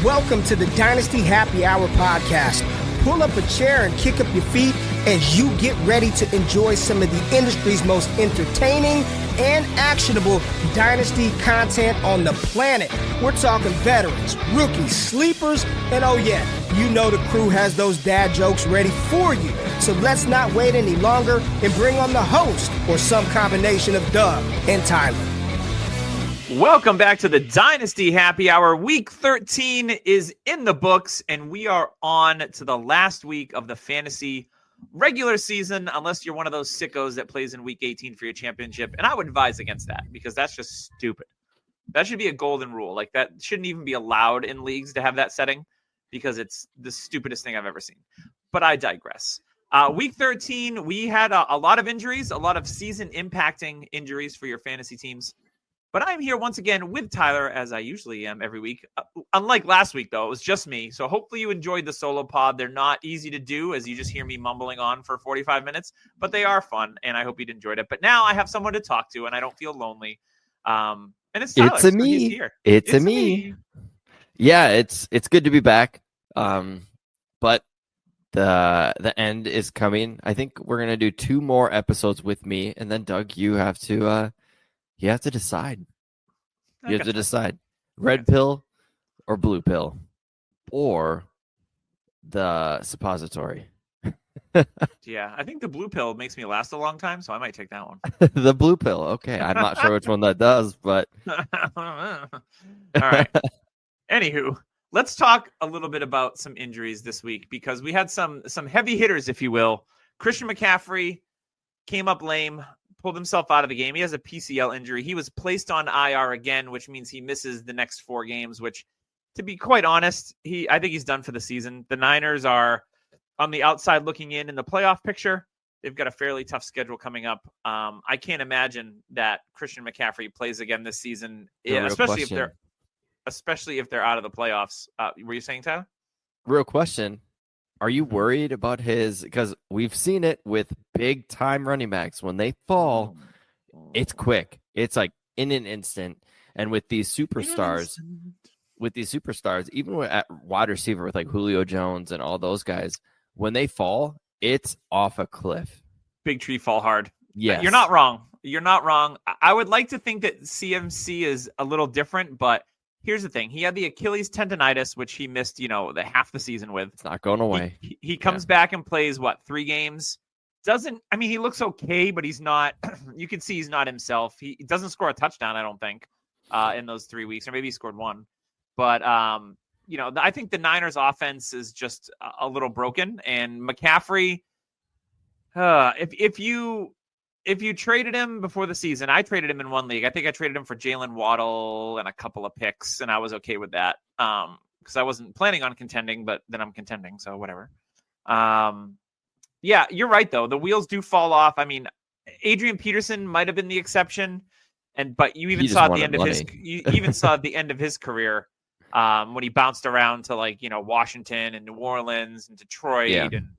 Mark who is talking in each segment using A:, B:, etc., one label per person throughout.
A: Welcome to the Dynasty Happy Hour podcast. Pull up a chair and kick up your feet as you get ready to enjoy some of the industry's most entertaining and actionable Dynasty content on the planet. We're talking veterans, rookies, sleepers, and oh yeah, you know the crew has those dad jokes ready for you. So let's not wait any longer and bring on the host or some combination of Doug and Tyler.
B: Welcome back to the Dynasty Happy Hour. Week 13 is in the books, and we are on to the last week of the fantasy regular season, unless you're one of those sickos that plays in week 18 for your championship. And I would advise against that because that's just stupid. That should be a golden rule. Like, that shouldn't even be allowed in leagues to have that setting because it's the stupidest thing I've ever seen. But I digress. Week 13, we had a lot of injuries, a lot of season-impacting injuries for your fantasy teams. But I'm here once again with Tyler, as I usually am every week. Unlike last week, though, it was just me. So hopefully you enjoyed the solo pod. They're not easy to do, as you just hear me mumbling on for 45 minutes. But they are fun, and I hope you enjoyed it. But now I have someone to talk to, and I don't feel lonely. And it's Tyler.
C: It's a me.
B: He's here.
C: It's a me. Yeah, it's good to be back. But the end is coming. I think we're gonna do 2 more episodes with me, and then Doug, you have to decide. You have to decide red pill or blue pill or the suppository.
B: Yeah, I think the blue pill makes me last a long time, so I might take that one.
C: The blue pill. Okay. I'm not sure which one that does, but.
B: All right. Anywho, let's talk a little bit about some injuries this week because we had some heavy hitters, if you will. Christian McCaffrey came up lame, pulled himself out of the game. He has a PCL injury. He was placed on IR again, which means he misses the next 4 games, which, to be quite honest, I think he's done for the season. The Niners are on the outside looking in the playoff picture. They've got a fairly tough schedule coming up. I can't imagine that Christian McCaffrey plays again this season, especially if they're out of the playoffs. Were you saying, Tyler?
C: Real question. Are you worried about because we've seen it with big time running backs. When they fall, it's quick. It's like in an instant. And with these superstars, even at wide receiver with like Julio Jones and all those guys, when they fall, it's off a cliff.
B: Big tree fall hard.
C: Yes.
B: You're not wrong. I would like to think that CMC is a little different, but here's the thing. He had the Achilles tendonitis, which he missed, the half the season with.
C: It's not going away.
B: He comes back and plays, 3 games? He looks okay, but he's not, you can see he's not himself. He doesn't score a touchdown, I don't think, in those 3 weeks, or maybe he scored 1. But, I think the Niners offense is just a little broken. And McCaffrey, if you traded him before the season, I traded him in 1 league. I think I traded him for Jalen Waddle and a couple of picks, and I was okay with that because I wasn't planning on contending, but then I'm contending, so whatever. Yeah, you're right, though. The wheels do fall off. I mean, Adrian Peterson might have been the exception, but you even saw at the end of his career when he bounced around to Washington and New Orleans and Detroit and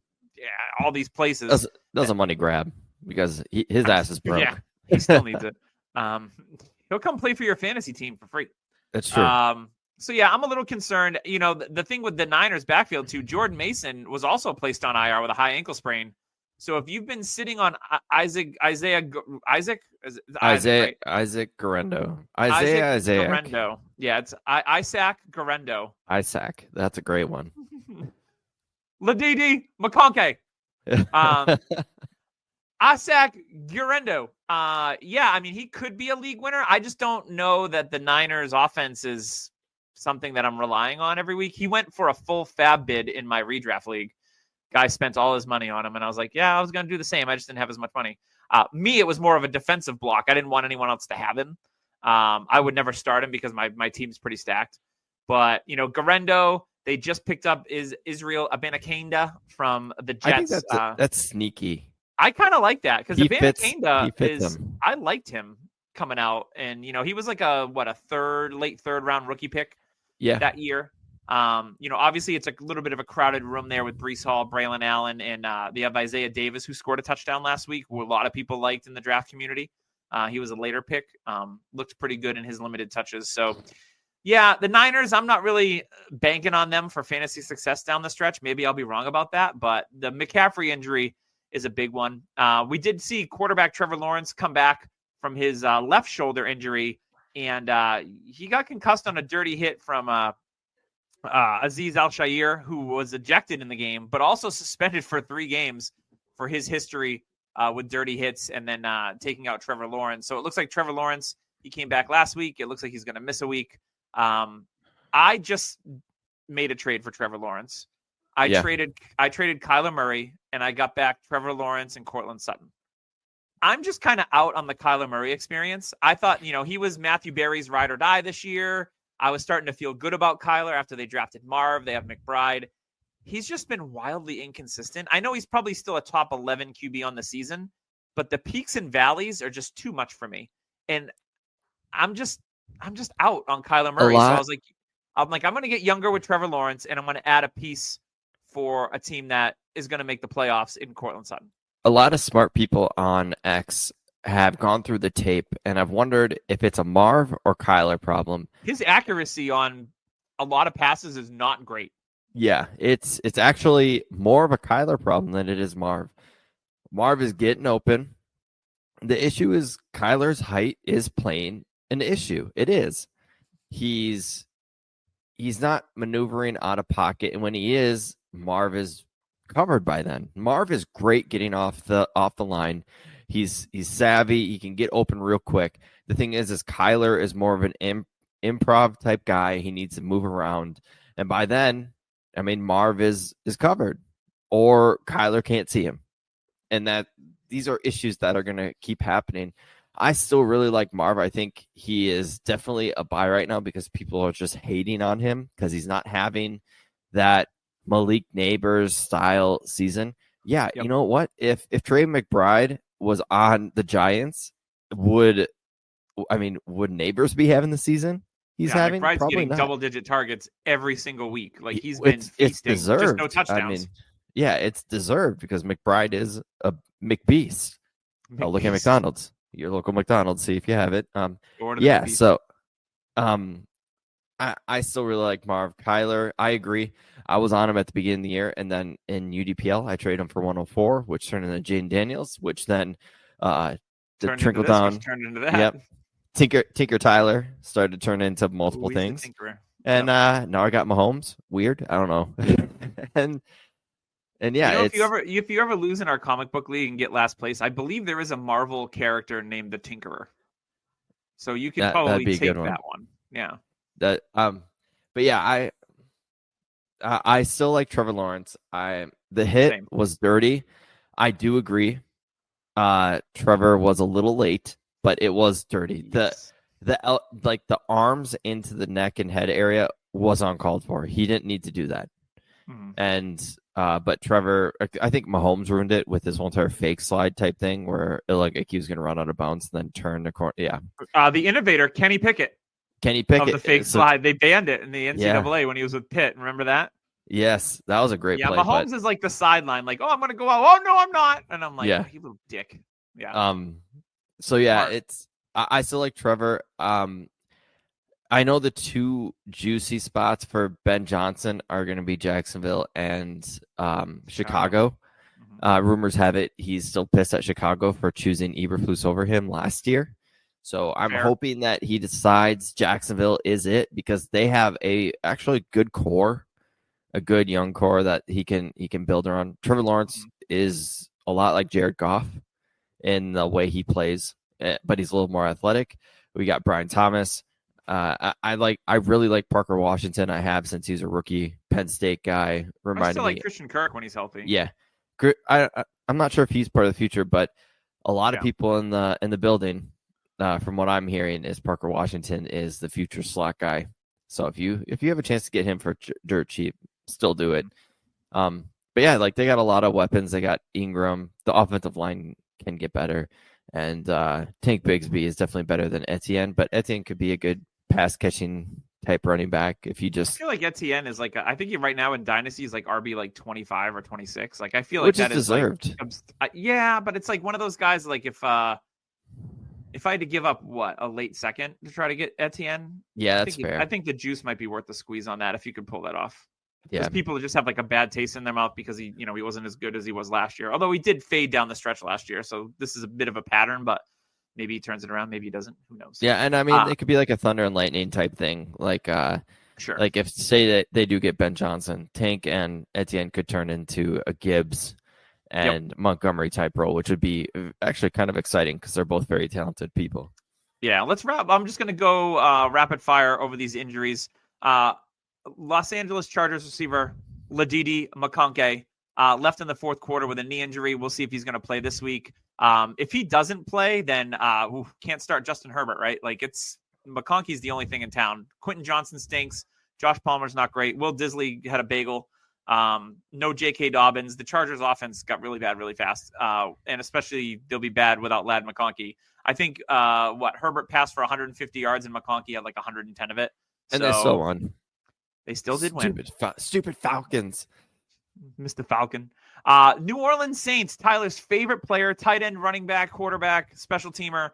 B: all these places.
C: That was a money grab. Because his ass is broke.
B: Yeah, he still needs it. He'll come play for your fantasy team for free.
C: That's true.
B: So, yeah, I'm a little concerned. The thing with the Niners backfield, too, Jordan Mason was also placed on IR with a high ankle sprain. So if you've been sitting on Isaac Guerendo. Guerendo. Yeah, it's Isaac Guerendo.
C: Isaac. That's a great one.
B: Ladidi McConkey. Isaac Guerendo. He could be a league winner. I just don't know that the Niners offense is something that I'm relying on every week. He went for a full fab bid in my redraft league. Guy spent all his money on him, and I was like, yeah, I was going to do the same. I just didn't have as much money. It was more of a defensive block. I didn't want anyone else to have him. I would never start him because my team's pretty stacked. But, Guerendo, they just picked up Israel Abanikanda from the Jets.
C: I think that's sneaky.
B: I kind of like that because
C: Abanikanda
B: I liked him coming out, and he was like a late third round rookie pick that year. Obviously it's a little bit of a crowded room there with Breece Hall, Braylon Allen, and they have Isaiah Davis, who scored a touchdown last week, who a lot of people liked in the draft community. He was a later pick, looked pretty good in his limited touches. So Yeah, the Niners, I'm not really banking on them for fantasy success down the stretch. Maybe I'll be wrong about that, but the McCaffrey injury is a big one. We did see quarterback Trevor Lawrence come back from his left shoulder injury, and he got concussed on a dirty hit from Aziz Al-Shair, who was ejected in the game, but also suspended for 3 games for his history with dirty hits and then taking out Trevor Lawrence. So it looks like Trevor Lawrence, he came back last week. It looks like he's going to miss a week. I just made a trade for Trevor Lawrence. I traded Kyler Murray, and I got back Trevor Lawrence and Cortland Sutton. I'm just kind of out on the Kyler Murray experience. I thought, he was Matthew Berry's ride or die this year. I was starting to feel good about Kyler after they drafted Marv. They have McBride. He's just been wildly inconsistent. I know he's probably still a top 11 QB on the season, but the peaks and valleys are just too much for me. And I'm just out on Kyler Murray. So I'm going to get younger with Trevor Lawrence, and I'm going to add a piece for a team that is going to make the playoffs in Cortland Sutton.
C: A lot of smart people on X have gone through the tape, and I've wondered if it's a Marv or Kyler problem.
B: His accuracy on a lot of passes is not great.
C: Yeah, it's actually more of a Kyler problem than it is Marv. Marv is getting open. The issue is Kyler's height is playing an issue. It is. He's not maneuvering out of pocket, and when he is, Marv is covered by then. Marv is great getting off the line. He's savvy. He can get open real quick. The thing is Kyler is more of an improv type guy. He needs to move around, and by then, Marv is covered, or Kyler can't see him, and that these are issues that are going to keep happening. I still really like Marv. I think he is definitely a buy right now because people are just hating on him because he's not having that Malik Neighbors style season. Yeah, You know what? If Trey McBride was on the Giants, would Neighbors be having the season he's having?
B: McBride's
C: Probably
B: getting
C: not.
B: Double-digit targets every single week. Like he's been feasting.
C: It's deserved.
B: Just no touchdowns.
C: It's deserved because McBride is a McBeast. Oh, look at McDonald's. Your local McDonald's. See if you have it. So, I still really like Marv. Kyler, I agree. I was on him at the beginning of the year, and then in UDPL, I traded him for 104, which turned into Jane Daniels, which then the trickle down
B: turned into that.
C: Yep. Tinker Tyler started to turn into multiple things. And now I got Mahomes. Weird. I don't know. and yeah,
B: if you ever lose in our comic book league and get last place, I believe there is a Marvel character named the Tinkerer. So you could probably take that one. Yeah.
C: But yeah, I still like Trevor Lawrence. The hit was dirty. I do agree. Trevor was a little late, but it was dirty.
B: Yes.
C: The arms into the neck and head area was uncalled for. He didn't need to do that.
B: Mm-hmm.
C: And but Trevor, I think Mahomes ruined it with his whole entire fake slide type thing where he was going to run out of bounds and then turn the corner. Yeah.
B: The innovator, Kenny Pickett. Of the fake slide. They banned it in the NCAA when he was with Pitt. Remember that?
C: Yes. That was a great play.
B: Yeah, Mahomes is like the sideline, like, oh, I'm going to go out. Oh, no, I'm not. And I'm like, oh, you little dick. Yeah.
C: So, yeah, I still like Trevor. I know the two juicy spots for Ben Johnson are going to be Jacksonville and Chicago. Mm-hmm. Rumors have it he's still pissed at Chicago for choosing Eberflus over him last year. So I'm hoping that he decides Jacksonville is it because they have a actually good core, a good young core that he can build around. Trevor Lawrence is a lot like Jared Goff in the way he plays, but he's a little more athletic. We got Brian Thomas. I really like Parker Washington. I have since he's a rookie Penn State guy.
B: I still like Christian Kirk when he's healthy.
C: Yeah, I'm not sure if he's part of the future, but a lot of people in the building. From what I'm hearing, is Parker Washington is the future slot guy. So if you have a chance to get him for dirt cheap, still do it. But yeah, like they got a lot of weapons. They got Ingram. The offensive line can get better, and Tank Bigsby is definitely better than Etienne. But Etienne could be a good pass catching type running back if you just.
B: I feel like Etienne is like I think right now in Dynasty is like RB like 25 or 26. Like I feel like that is
C: deserved.
B: Like, yeah, but it's like one of those guys like if. if I had to give up a late second to try to get Etienne,
C: Yeah, that's fair.
B: I think the juice might be worth the squeeze on that if you could pull that off.
C: Yeah,
B: Because people just have like a bad taste in their mouth because he wasn't as good as he was last year. Although he did fade down the stretch last year, so this is a bit of a pattern. But maybe he turns it around, maybe he doesn't. Who knows?
C: yeah, and I mean it could be like a thunder and lightning type thing. Like,
B: sure.
C: Like if say that they do get Ben Johnson, Tank and Etienne could turn into a Gibbs and Montgomery type role, which would be actually kind of exciting because they're both very talented people.
B: Yeah, let's wrap. I'm just going to go rapid fire over these injuries. Los Angeles Chargers receiver Ladidi McConkey left in the fourth quarter with a knee injury. We'll see if he's going to play this week. If he doesn't play, then can't start Justin Herbert, right? Like McConkey's the only thing in town. Quentin Johnson stinks. Josh Palmer's not great. Will Disley had a bagel. No J.K. Dobbins. The Chargers offense got really bad really fast. And especially they'll be bad without Ladd McConkey. I think Herbert passed for 150 yards and McConkey had like 110 of it.
C: And they still won.
B: They still did win.
C: Stupid Falcons.
B: Mr. Falcon. New Orleans Saints, Tyler's favorite player, tight end, running back, quarterback, special teamer,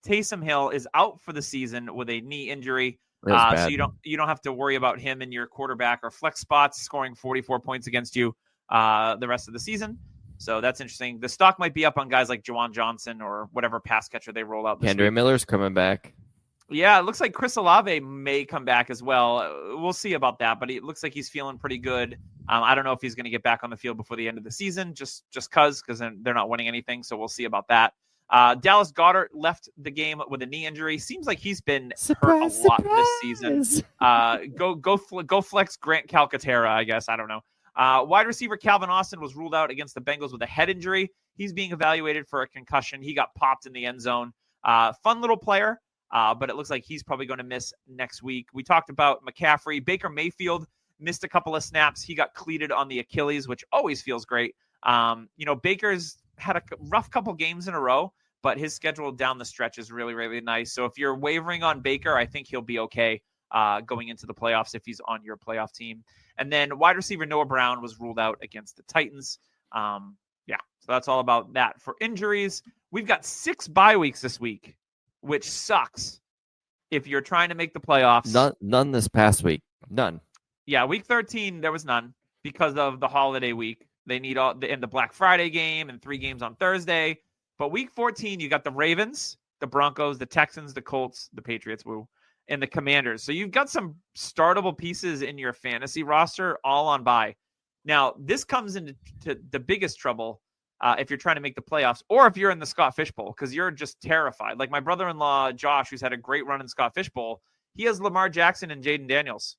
B: Taysom Hill is out for the season with a knee injury. So you don't have to worry about him in your quarterback or flex spots scoring 44 points against you the rest of the season. So that's interesting. The stock might be up on guys like Juwan Johnson or whatever pass catcher they roll out this
C: Andre
B: week.
C: Miller's coming back.
B: Yeah, it looks like Chris Olave may come back as well. We'll see about that, but it looks like he's feeling pretty good. I don't know if he's going to get back on the field before the end of the season, just because they're not winning anything. So we'll see about that. Dallas Goedert left the game with a knee injury. Seems like he's been hurt a lot this season. Go flex Grant Calcaterra, I guess. I don't know. Wide receiver Calvin Austin was ruled out against the Bengals with a head injury. He's being evaluated for a concussion. He got popped in the end zone. Fun little player. But it looks like he's probably going to miss next week. We talked about McCaffrey. Baker Mayfield missed a couple of snaps. He got cleated on the Achilles, which always feels great. Baker's had a rough couple games in a row, but his schedule down the stretch is really, really nice. So if you're wavering on Baker, I think he'll be okay going into the playoffs if he's on your playoff team. And then wide receiver Noah Brown was ruled out against the Titans. So that's all about that. For injuries, we've got 6 bye weeks this week, which sucks if you're trying to make the playoffs.
C: None this past week. None.
B: Yeah, week 13, there was none because of the holiday week. They need the Black Friday game and 3 games on Thursday. But week 14, you got the Ravens, the Broncos, the Texans, the Colts, the Patriots, and the Commanders. So you've got some startable pieces in your fantasy roster all on bye. Now, this comes into the biggest trouble if you're trying to make the playoffs or if you're in the Scott Fish Bowl because you're just terrified. Like my brother-in-law, Josh, who's had a great run in Scott Fish Bowl, he has Lamar Jackson and Jaden Daniels.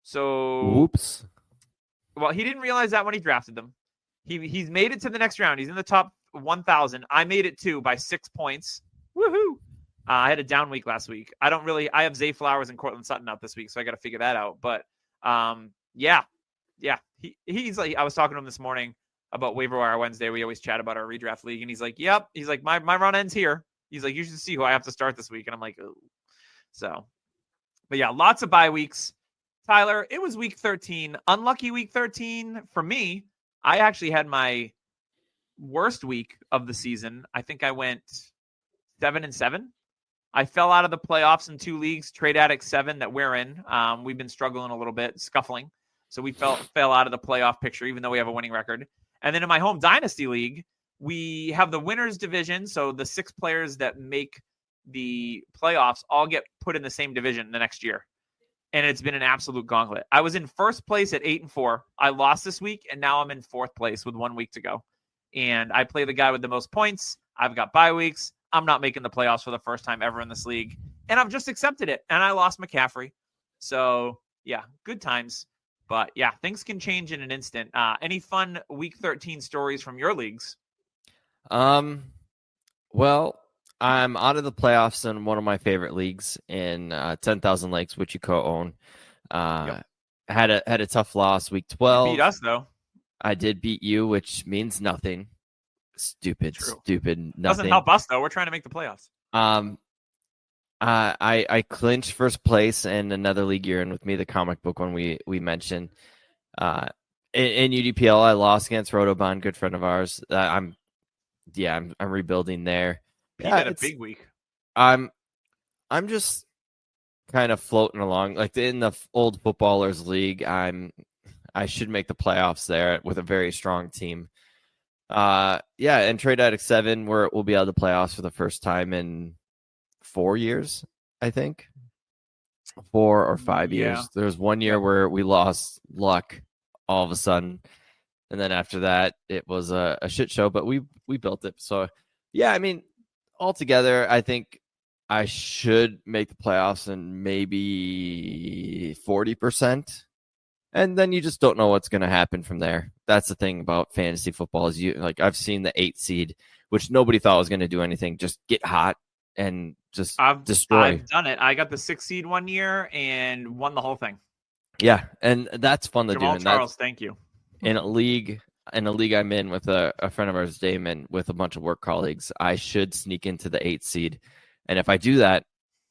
B: So,
C: oops.
B: Well, he didn't realize that when he drafted them. He's made it to the next round. He's in the top 1,000. I made it too by 6 points. Woohoo! I had a down week last week. I have Zay Flowers and Cortland Sutton out this week, so I got to figure that out. But yeah. He's like, I was talking to him this morning about Waiver Wire Wednesday. We always chat about our redraft league, and he's like, "Yep." He's like, "My run ends here." He's like, "You should see who I have to start this week," and I'm like, "Oh." So, but yeah, lots of bye weeks. Tyler, it was week 13. Unlucky week 13 for me. I actually had my worst week of the season. I think I went 7-7. I fell out of the playoffs in 2 leagues, Trade Addict 7 that we're in. We've been struggling a little bit, scuffling. So we fell out of the playoff picture, even though we have a winning record. And then in my home Dynasty League, we have the winners division. So the 6 players that make the playoffs all get put in the same division the next year. And it's been an absolute gauntlet. I was in first place at 8-4. I lost this week, and now I'm in 4th place with 1 week to go. And I play the guy with the most points. I've got bye weeks. I'm not making the playoffs for the first time ever in this league. And I've just accepted it. And I lost McCaffrey. So, yeah, good times. But, yeah, things can change in an instant. Any fun week 13 stories from your leagues?
C: Well, I'm out of the playoffs in one of my favorite leagues in 10,000 Lakes, which you co-own. Yep. Had a tough loss week 12.
B: You beat us, though.
C: I did beat you, which means nothing. Stupid, nothing.
B: Doesn't help us, though. We're trying to make the playoffs.
C: I clinched first place in another league you're in with me, the comic book one we mentioned. In UDPL, I lost against Rotobahn, good friend of ours. I'm rebuilding there.
B: Pete had a big week.
C: I'm just kind of floating along. Like in the old footballers league, I should make the playoffs there with a very strong team. And Trade Addict 7, where we'll be able to playoffs for the first time in 4 years, I think. 4 or 5 years. There was 1 year where we lost luck all of a sudden, and then after that it was a shit show, but we built it. So yeah, I mean, altogether I think I should make the playoffs in maybe 40%, and then you just don't know what's going to happen from there. That's the thing about fantasy football is I've seen the 8 seed, which nobody thought was going to do anything, just get hot and just destroy.
B: I've done it. I got the 6 seed 1 year and won the whole thing.
C: Yeah, and that's fun to
B: Jamal
C: do. And
B: Charles, thank you.
C: In a league I'm in with a friend of ours, Damon, with a bunch of work colleagues, I should sneak into the 8 seed. And if I do that,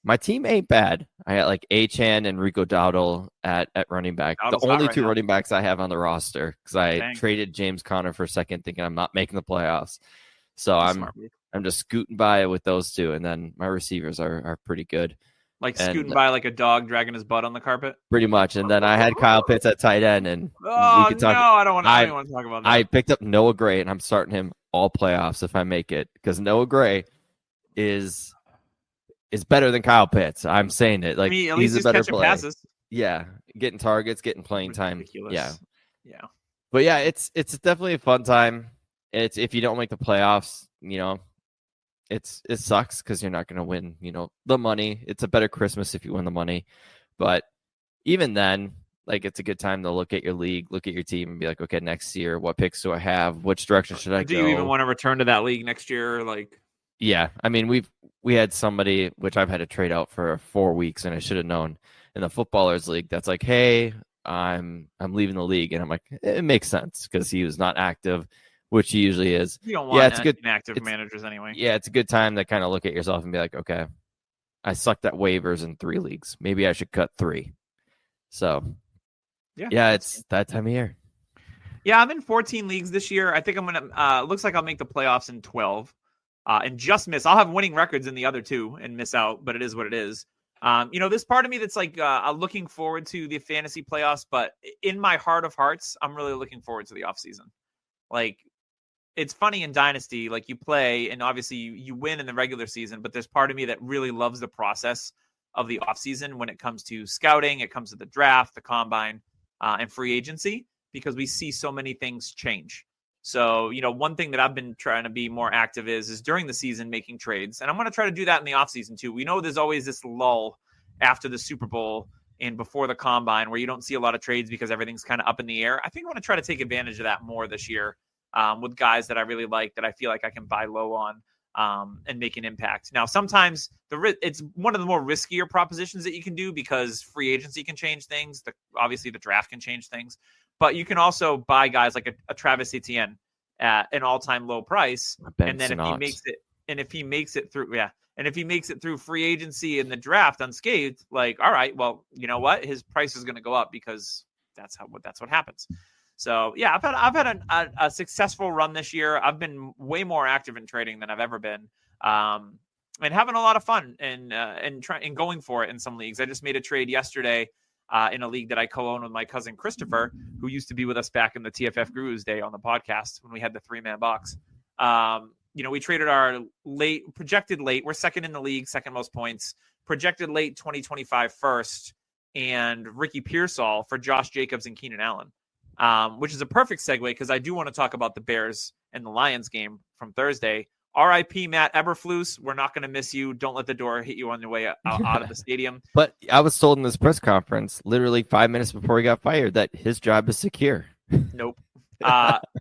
C: my team ain't bad. I got like Achan and Rico Dowdle at running back.
B: Dowdle's
C: the only
B: hot
C: 2
B: right
C: running backs I have on the roster, because I
B: Dang.
C: traded James Conner for a second thinking I'm not making the playoffs. So I'm just scooting by with those 2, and then my receivers are pretty good.
B: Like scooting by like a dog dragging his butt on the carpet?
C: Pretty much. And then I had Kyle Pitts at tight end, and
B: I don't want to talk about that.
C: I picked up Noah Gray, and I'm starting him all playoffs if I make it, because Noah Gray is better than Kyle Pitts. I'm saying it. Like,
B: at least
C: he's a better player.
B: Passes.
C: Yeah, getting targets, getting playing
B: Ridiculous.
C: time.
B: Yeah.
C: But yeah, it's definitely a fun time. It's if you don't make the playoffs, it sucks because you're not going to win, the money. It's a better Christmas if you win the money. But even then, like, it's a good time to look at your league, look at your team, and be like, okay, next year, what picks do I have? Which direction should I go?
B: Do you even want to return to that league next year? Like,
C: yeah, I mean, we had somebody, which I've had to trade out for 4 weeks, and I should have known, in the footballers league, that's like, hey, I'm leaving the league, and I'm like, it makes sense because he was not active, which he usually is.
B: You don't want inactive managers anyway.
C: Yeah, it's a good time to kind of look at yourself and be like, okay, I sucked at waivers in 3 leagues. Maybe I should cut 3. So, yeah, it's that time of year.
B: Yeah, I'm in 14 leagues this year. I think I'm going to looks like I'll make the playoffs in 12 and just miss. I'll have winning records in the other 2 and miss out, but it is what it is. This part of me that's like looking forward to the fantasy playoffs, but in my heart of hearts, I'm really looking forward to the offseason. Like, it's funny in Dynasty, like, you play and obviously you win in the regular season, but there's part of me that really loves the process of the offseason when it comes to scouting, it comes to the draft, the combine, and free agency, because we see so many things change. So, one thing that I've been trying to be more active is during the season making trades. And I'm going to try to do that in the offseason too. We know there's always this lull after the Super Bowl and before the combine where you don't see a lot of trades because everything's kind of up in the air. I think I want to try to take advantage of that more this year. With guys that I really like, that I feel like I can buy low on and make an impact. Now, sometimes it's one of the more riskier propositions that you can do because free agency can change things. Obviously, the draft can change things. But you can also buy guys like a Travis Etienne at an all-time low price. And then if he makes it through free agency and the draft unscathed, like, all right, well, you know what? His price is going to go up because that's what happens. So yeah, I've had a successful run this year. I've been way more active in trading than I've ever been, and having a lot of fun and going for it in some leagues. I just made a trade yesterday in a league that I co-own with my cousin Christopher, who used to be with us back in the TFF Gurus day on the podcast when we had the 3-man box. We traded our projected late. We're second in the league, second most points. Projected late 2025 first, and Ricky Pearsall for Josh Jacobs and Keenan Allen. Which is a perfect segue because I do want to talk about the Bears and the Lions game from Thursday. R.I.P. Matt Eberflus. We're not going to miss you. Don't let the door hit you on your way out of the stadium.
C: But I was told in this press conference, literally 5 minutes before he got fired, that his job is secure.
B: Nope.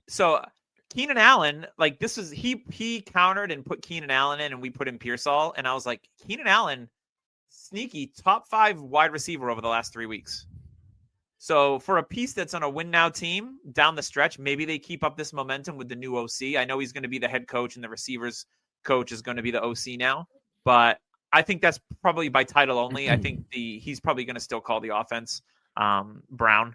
B: So Keenan Allen, like, this is he countered and put Keenan Allen in, and we put in Pearsall, and I was like, Keenan Allen, sneaky top 5 wide receiver over the last 3 weeks. So for a piece that's on a win now team down the stretch, maybe they keep up this momentum with the new OC. I know he's going to be the head coach and the receivers coach is going to be the OC now, but I think that's probably by title only. I think he's probably going to still call the offense Brown.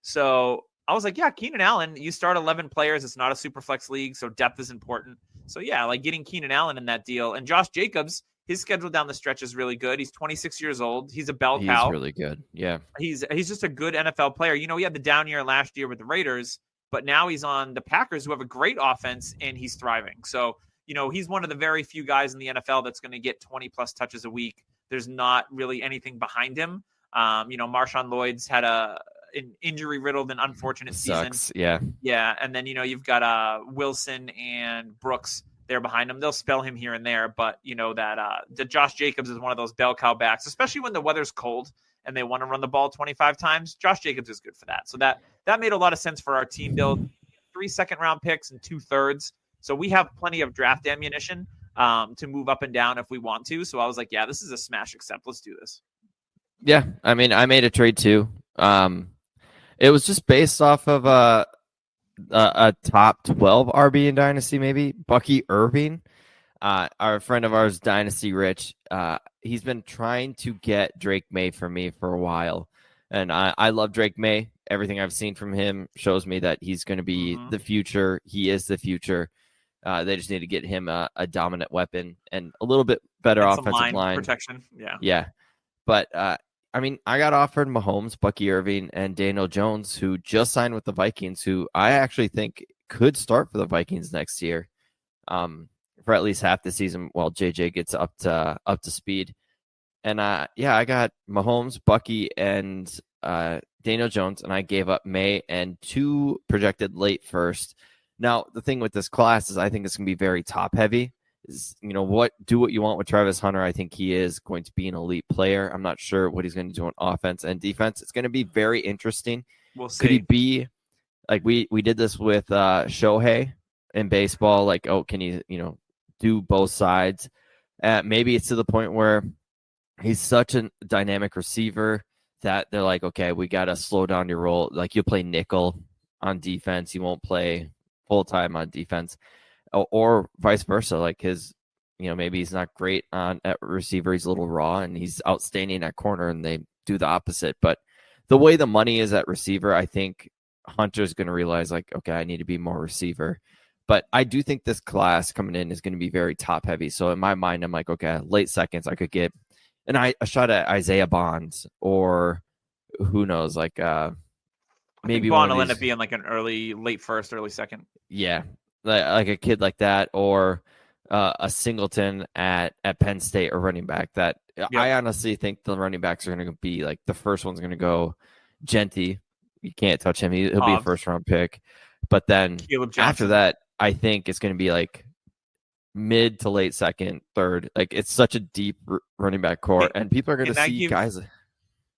B: So I was like, yeah, Keenan Allen, you start 11 players. It's not a super flex league, so depth is important. So yeah, like getting Keenan Allen in that deal. And Josh Jacobs, His schedule down the stretch is really good. He's 26 years old. He's a bell
C: He's
B: cow.
C: really good. Yeah.
B: He's just a good NFL player. He had the down year last year with the Raiders, but now he's on the Packers, who have a great offense, and he's thriving. So, he's one of the very few guys in the NFL that's going to get 20 plus touches a week. There's not really anything behind him. Marshawn Lloyd's had an injury riddled and unfortunate
C: Sucks.
B: season.
C: Yeah.
B: Yeah. And then, you've got Wilson and Brooks there behind him. They'll spell him here and there, but that Josh Jacobs is one of those bell cow backs, especially when the weather's cold and they want to run the ball 25 times. Josh Jacobs is good for that. So that made a lot of sense for our team build. 3 second-round picks and 2/3. So we have plenty of draft ammunition to move up and down if we want to. So I was like, yeah, this is a smash accept. Let's do this.
C: Yeah. I mean, I made a trade too. It was just based off of a top 12 RB in Dynasty, maybe. Bucky Irving, our friend of ours, Dynasty Rich, he's been trying to get Drake May for me for a while. And I love Drake May. Everything I've seen from him shows me that he's going to be the future. He is the future. They just need to get him a dominant weapon and a little bit better offensive line
B: protection. Yeah.
C: Yeah. But I mean, I got offered Mahomes, Bucky Irving, and Daniel Jones, who just signed with the Vikings, who I actually think could start for the Vikings next year, for at least half the season while JJ gets up to speed. And I got Mahomes, Bucky, and Daniel Jones, and I gave up May and 2 projected late first. Now, the thing with this class is I think it's going to be very top heavy. Do what you want with Travis Hunter. I think he is going to be an elite player. I'm not sure what he's going to do on offense and defense. It's going to be very interesting.
B: We'll see.
C: Could he be like we did this with Shohei in baseball? Like, can he do both sides? Maybe it's to the point where he's such a dynamic receiver that they're like, okay, we got to slow down your role. Like, you'll play nickel on defense. You won't play full time on defense. Or vice versa, like maybe he's not great at receiver. He's a little raw, and he's outstanding at corner, and they do the opposite. But the way the money is at receiver, I think Hunter's going to realize, like, okay, I need to be more receiver. But I do think this class coming in is going to be very top heavy. So in my mind, I'm like, okay, late seconds, I could get a shot at Isaiah Bonds, or who knows, like maybe
B: Bond will end up being like an late first, early second.
C: Yeah. Like a kid like that, or a Singleton at Penn State, or running back that I honestly think the running backs are going to be like the first one's going to go Genty. You can't touch him. He'll be a first round pick. But then after that, I think it's going to be like mid to late second, third. Like, it's such a deep running back core, and people are going to see guys.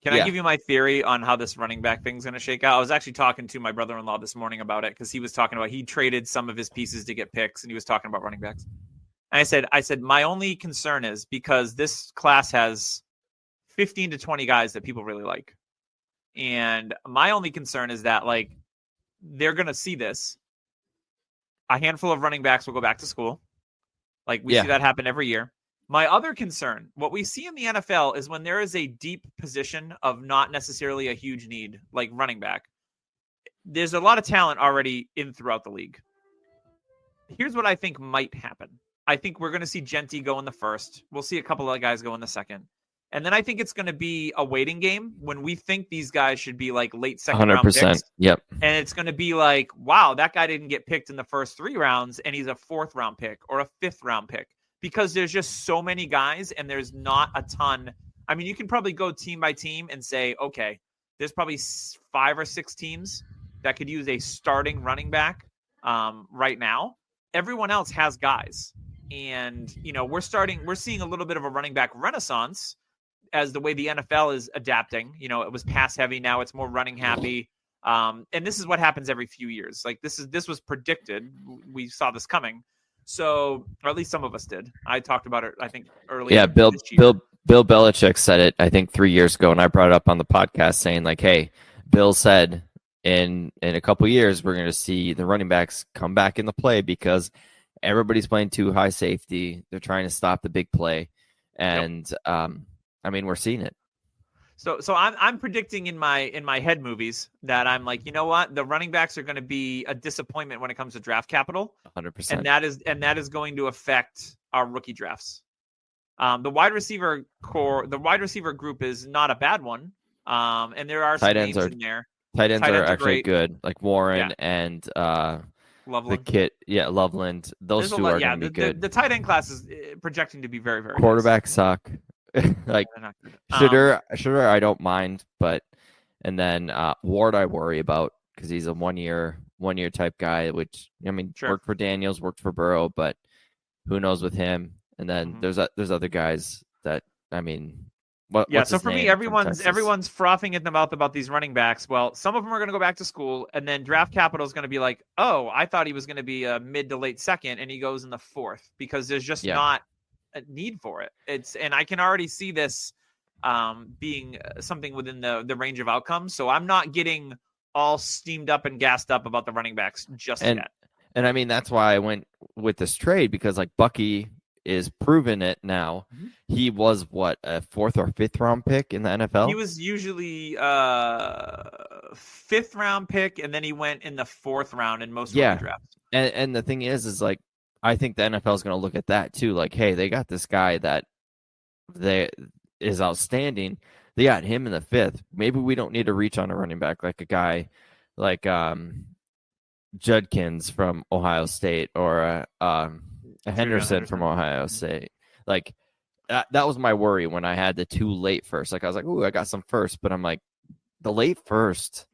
B: Can I give you my theory on how this running back thing's going to shake out? I was actually talking to my brother-in-law this morning about it, because he was talking about he traded some of his pieces to get picks, and he was talking about running backs. And I said, my only concern is because this class has 15 to 20 guys that people really like. And my only concern is that, like, they're going to see this. A handful of running backs will go back to school. Like, we see that happen every year. My other concern, what we see in the NFL is when there is a deep position of not necessarily a huge need, like running back, there's a lot of talent already in throughout the league. Here's what I think might happen. I think we're going to see Genty go in the first. We'll see a couple of guys go in the second. And then I think it's going to be a waiting game when we think these guys should be like late second 100%. Round picks.
C: Yep.
B: And it's going to be like, wow, that guy didn't get picked in the first 3 rounds, and he's a 4th round pick or a 5th round pick. Because there's just so many guys, and there's not a ton. I mean, you can probably go team by team and say, okay, there's probably 5 or 6 teams that could use a starting running back right now. Everyone else has guys. And, we're seeing a little bit of a running back renaissance as the way the NFL is adapting. It was pass heavy. Now it's more running happy. And this is what happens every few years. Like, this was predicted. We saw this coming. So, or at least some of us did. I talked about it, I think, earlier.
C: Yeah, Bill Belichick said it, I think, 3 years ago, and I brought it up on the podcast saying, like, hey, Bill said in a couple years we're going to see the running backs come back into play because everybody's playing too high safety. They're trying to stop the big play, and I mean, we're seeing it.
B: So I'm predicting in my head movies that I'm like, you know what, the running backs are going to be a disappointment when it comes to draft capital.
C: 100%.
B: And that is going to affect our rookie drafts. The wide receiver group is not a bad one. And there are some names in there.
C: Tight ends are actually
B: great.
C: good, like Warren and
B: Loveland.
C: Loveland. Those two are going to be good.
B: The tight end class is projecting to be very, very
C: Quarterbacks suck. Like Shooter, I don't mind, and then Ward I worry about because he's a one year type guy, which worked for Daniels, worked for Burrow, but who knows with him? And then there's other guys that
B: so for me, everyone's frothing at the mouth about these running backs. Well, some of them are going to go back to school, and then draft capital is going to be like, oh, I thought he was going to be a mid to late second, and he goes in the fourth because there's just not a need for it. And I can already see this being something within the range of outcomes. So I'm not getting all steamed up and gassed up about the running backs just yet.
C: And that's why I went with this trade because like Bucky is proven it now. Mm-hmm. He was a 4th or 5th round pick in the NFL.
B: He was usually 5th round pick, and then he went in the 4th round in most rookie drafts.
C: And the thing is like I think the NFL is going to look at that too. Like, hey, they got this guy that is outstanding. They got him in the 5th. Maybe we don't need to reach on a running back like a guy like Judkins from Ohio State or a Henderson from Ohio State. Like that was my worry when I had the 2 late first. Like I was like, ooh, I got some first, but I'm like the late first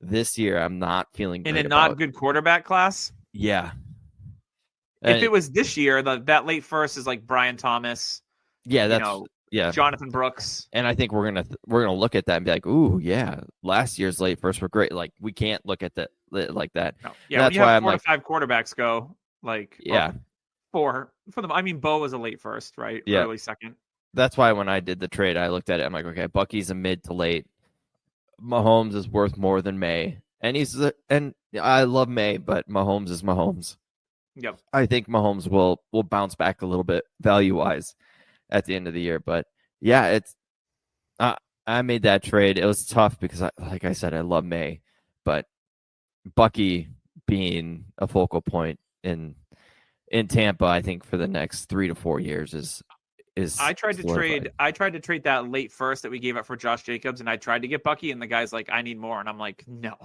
C: this year, I'm not feeling
B: in a not good quarterback class.
C: Yeah.
B: If it was this year, that late first is like Brian Thomas.
C: Yeah,
B: Jonathan Brooks.
C: And I think we're gonna look at that and be like, ooh, yeah, last year's late first were great. Like we can't look at that like that.
B: No. Yeah, that's why 4 to 5 quarterbacks go like 4 for them. Bo was a late first, right?
C: Yeah.
B: Early second.
C: That's why when I did the trade, I looked at it. I'm like, okay, Bucky's a mid to late. Mahomes is worth more than May, and I love May, but Mahomes is Mahomes.
B: Yep. I
C: think Mahomes will bounce back a little bit value wise at the end of the year, but yeah, it's. I made that trade. It was tough because, like I said, I love May, but Bucky being a focal point in Tampa, I think for the next 3 to 4 years is.
B: I tried to trade that late first that we gave up for Josh Jacobs, and I tried to get Bucky, and the guy's like, I need more, and I'm like, no.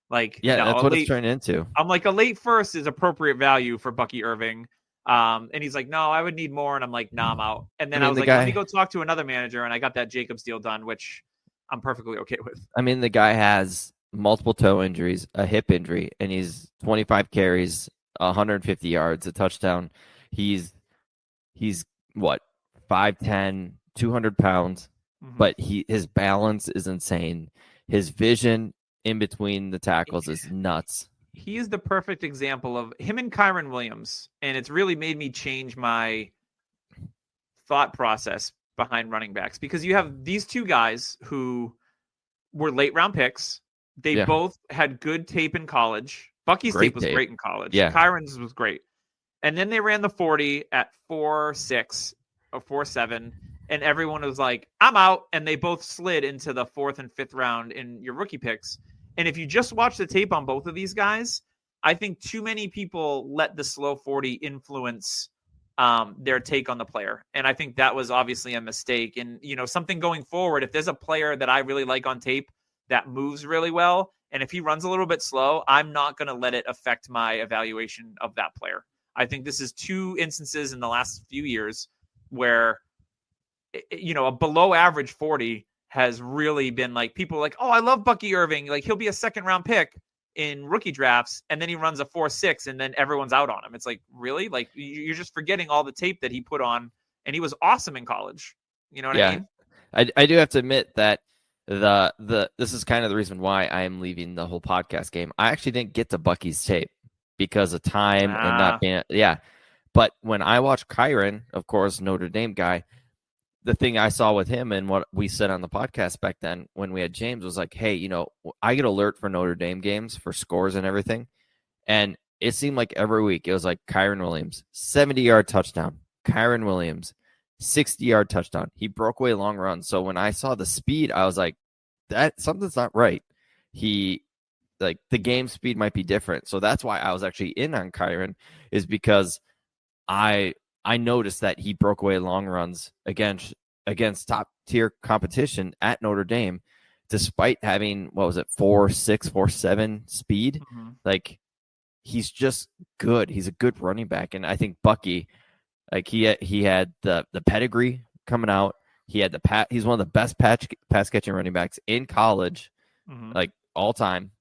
B: Like,
C: yeah,
B: no,
C: that's what it's turning into.
B: I'm like, a late first is appropriate value for Bucky Irving. And he's like, no, I would need more. And I'm like, nah, I'm out. And then I was like, let me go talk to another manager. And I got that Jacobs deal done, which I'm perfectly okay with.
C: The guy has multiple toe injuries, a hip injury, and he's 25 carries, 150 yards, a touchdown. He's what, 5'10", 200 pounds, but his balance is insane. His vision in between the tackles is nuts.
B: He is the perfect example of him and Kyron Williams, and it's really made me change my thought process behind running backs because you have these two guys who were late round picks. They both had good tape in college. Bucky's tape was great in college.
C: Yeah.
B: Kyron's was great. And then they ran the 40 at 4.6 or 4.7, and everyone was like, I'm out. And they both slid into the 4th and 5th round in your rookie picks. And if you just watch the tape on both of these guys, I think too many people let the slow 40 influence their take on the player. And I think that was obviously a mistake. And, something going forward, if there's a player that I really like on tape that moves really well, and if he runs a little bit slow, I'm not going to let it affect my evaluation of that player. I think this is 2 instances in the last few years where, a below average 40 has really been like people are like, oh, I love Bucky Irving. Like he'll be a 2nd round pick in rookie drafts. And then he runs a 4.6 and then everyone's out on him. It's like, really? Like you're just forgetting all the tape that he put on, and he was awesome in college. You know what I mean?
C: I do have to admit that this is kind of the reason why I am leaving the whole podcast game. I actually didn't get to Bucky's tape because of time and not being, But when I watched Kyron, of course, Notre Dame guy, the thing I saw with him and what we said on the podcast back then when we had James was like, hey, I get alert for Notre Dame games for scores and everything. And it seemed like every week it was like Kyron Williams, 70-yard touchdown. Kyron Williams, 60-yard touchdown. He broke away long runs. So when I saw the speed, I was like, that something's not right. The game speed might be different. So that's why I was actually in on Kyron, is because I I noticed that he broke away long runs against top tier competition at Notre Dame, despite having, 4.6, 4.7 speed.
B: Mm-hmm.
C: Like, he's just good. He's a good running back. And I think Bucky, like he had the pedigree coming out. He had he's one of the best pass catching running backs in college, like all time.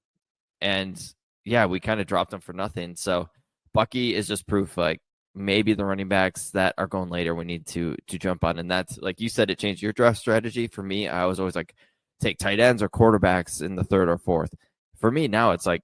C: And yeah, we kind of dropped him for nothing. So Bucky is just proof, like, maybe the running backs that are going later we need to jump on. And that's, like you said, it changed your draft strategy. For me, I was always like, take tight ends or quarterbacks in the third or fourth. For me now, it's like,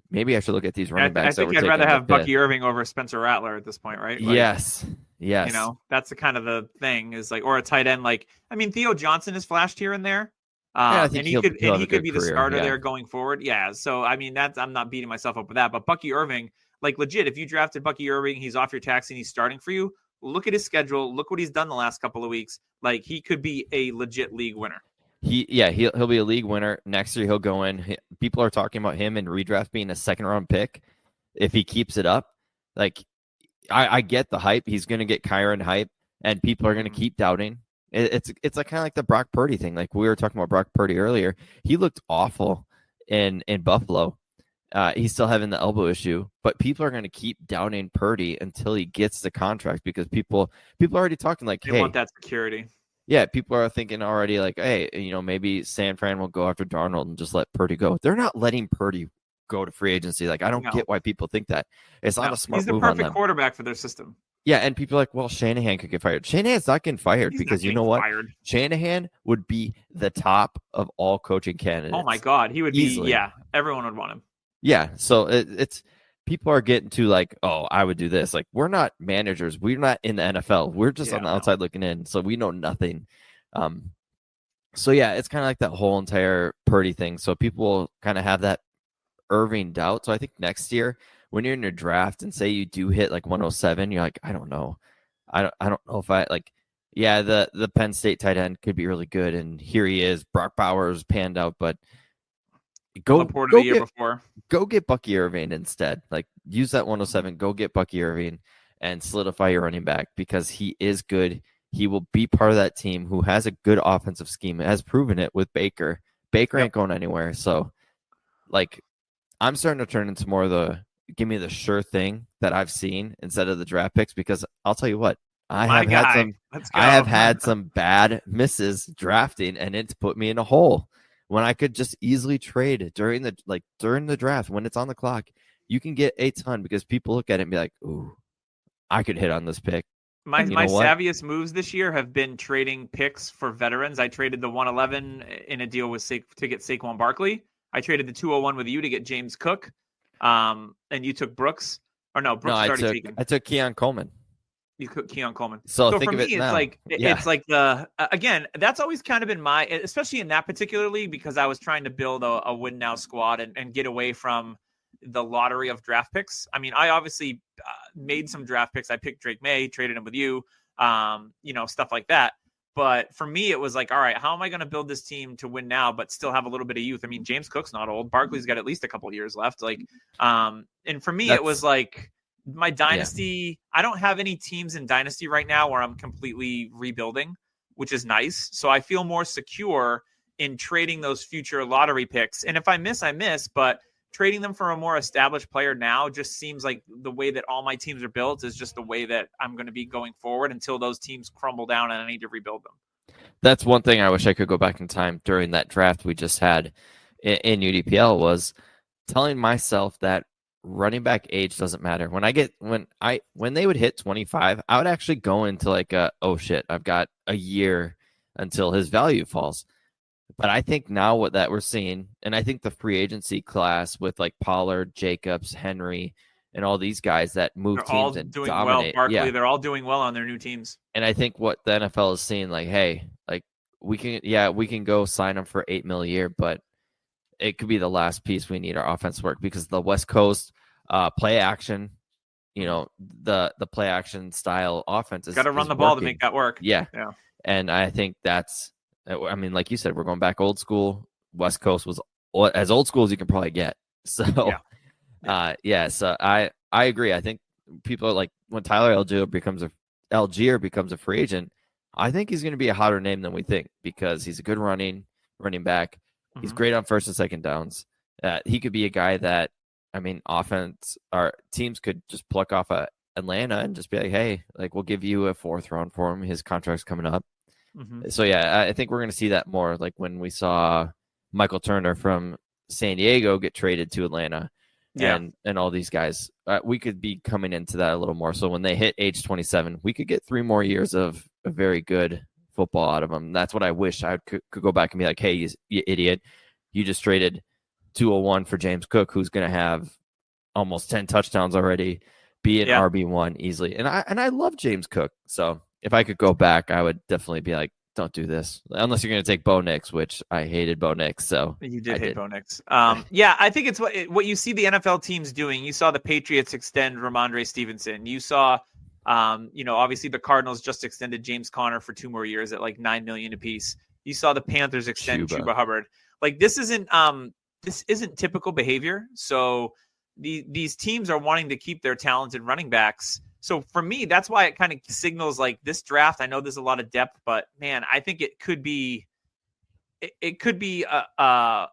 C: maybe I should look at these running backs.
B: I think I'd rather have Bucky Irving over Spencer Rattler at this point, right? Like,
C: yes.
B: You know, that's the kind of the thing, is like, or a tight end. Like, I mean, Theo Johnson has flashed here and there.
C: I think
B: he could be the starter
C: yeah.
B: there going forward. Yeah. So, I mean, I'm not beating myself up with that, but Bucky Irving, like, legit, if you drafted Bucky Irving, he's off your tax and he's starting for you. Look at his schedule. Look what he's done the last couple of weeks. Like, he could be a legit league winner.
C: He'll be a league winner next year. He'll go in. People are talking about him in redraft being a second round pick if he keeps it up. Like, I get the hype. He's going to get Kyron hype, and people are going to keep doubting. It's like kind of like the Brock Purdy thing. Like, we were talking about Brock Purdy earlier. He looked awful in Buffalo. He's still having the elbow issue, but people are going to keep doubting Purdy until he gets the contract, because people are already talking like,
B: they want that security.
C: Yeah, people are thinking already like, hey, maybe San Fran will go after Darnold and just let Purdy go. They're not letting Purdy go to free agency. Like, I don't get why people think that. It's not a smart move on them.
B: He's the perfect quarterback for their system.
C: Yeah, and people are like, well, Shanahan could get fired. Shanahan's not getting fired because you know what?
B: Fired.
C: Shanahan would be the top of all coaching candidates.
B: Oh my God, he would
C: easily.
B: be. Yeah, everyone would want him.
C: Yeah, so it's people are getting to like, oh, I would do this. Like, we're not managers. We're not in the NFL. We're just on the outside looking in, so we know nothing. So yeah, it's kind of like that whole entire Purdy thing. So people will kind of have that Irving doubt. So I think next year, when you're in your draft and say you do hit like 107, you're like, I don't know. I don't know if I like, yeah, the Penn State tight end could be really good. And here he is. Brock Bowers panned out, but go get Bucky Irving instead. Like, use that 107, go get Bucky Irving and solidify your running back, because he is good. He will be part of that team who has a good offensive scheme. Has proven it with Baker. Baker ain't going anywhere. So, like, I'm starting to turn into more of the give me the sure thing that I've seen instead of the draft picks, because I'll tell you what, I have had some bad misses drafting, and it's put me in a hole when I could just easily trade during the draft when it's on the clock. You can get a ton because people look at it and be like, ooh, I could hit on this pick.
B: My savviest moves this year have been trading picks for veterans. I traded the 111 in a deal with to get Saquon Barkley. I traded the 201 with you to get James Cook. And you took Brooks. Or no, Brooks was already taken.
C: I took Keon Coleman.
B: You took Keon Coleman.
C: So
B: for me, it's like again, that's always kind of been my, especially in that particular league, because I was trying to build a win now squad and get away from the lottery of draft picks. I mean, I obviously made some draft picks. I picked Drake May, traded him with you, stuff like that. But for me, it was like, all right, how am I going to build this team to win now, but still have a little bit of youth? I mean, James Cook's not old. Barkley's got at least a couple of years left. Like, and for me, it was like my Dynasty. Yeah. I don't have any teams in Dynasty right now where I'm completely rebuilding, which is nice. So I feel more secure in trading those future lottery picks. And if I miss, I miss. But trading them for a more established player now just seems like the way that all my teams are built is just the way that I'm going to be going forward until those teams crumble down and I need to rebuild them.
C: That's one thing I wish I could go back in time during that draft we just had in UDPL, was telling myself that running back age doesn't matter. When they would hit 25, I would actually go into like oh shit, I've got a year until his value falls. But I think now what that we're seeing, and I think the free agency class with like Pollard, Jacobs, Henry, and all these guys that move teams and dominate.
B: Well. Barkley, they're all doing well on their new teams.
C: And I think what the NFL is seeing, like, hey, like we can go sign them for $8 million a year, but it could be the last piece we need our offense work, because the West Coast play action, the play action style offense is
B: got to run the ball to make that work.
C: Yeah. And I think that's, I mean, like you said, we're going back old school. West Coast was as old school as you can probably get. So, so I agree. I think people are like, when Tyler Algier becomes a Algier becomes a free agent, I think he's going to be a hotter name than we think because he's a good running back. He's great on first and second downs. He could be a guy that, I mean, offense or teams could just pluck off Atlanta and just be like, hey, like we'll give you a 4th round for him. His contract's coming up. So yeah, I think we're going to see that more, like when we saw Michael Turner from San Diego get traded to Atlanta, and all these guys. We could be coming into that a little more. So when they hit age 27, we could get 3 more years of a very good football out of them. That's what I wish I could go back and be like, hey, you idiot, you just traded 201 for James Cook, who's going to have almost 10 touchdowns already, be an RB1 easily. And I love James Cook. So if I could go back, I would definitely be like, don't do this unless you're going to take Bo Nix, which I hated Bo Nix. So
B: you did hate Bo Nix. Yeah, I think it's what you see the NFL teams doing. You saw the Patriots extend Ramondre Stevenson. You saw, obviously the Cardinals just extended James Conner for 2 more years at like $9 million apiece. You saw the Panthers extend Chuba Hubbard. Like this isn't typical behavior. So these teams are wanting to keep their talented running backs. So for me, that's why it kind of signals like this draft. I know there's a lot of depth, but man, I think it could be a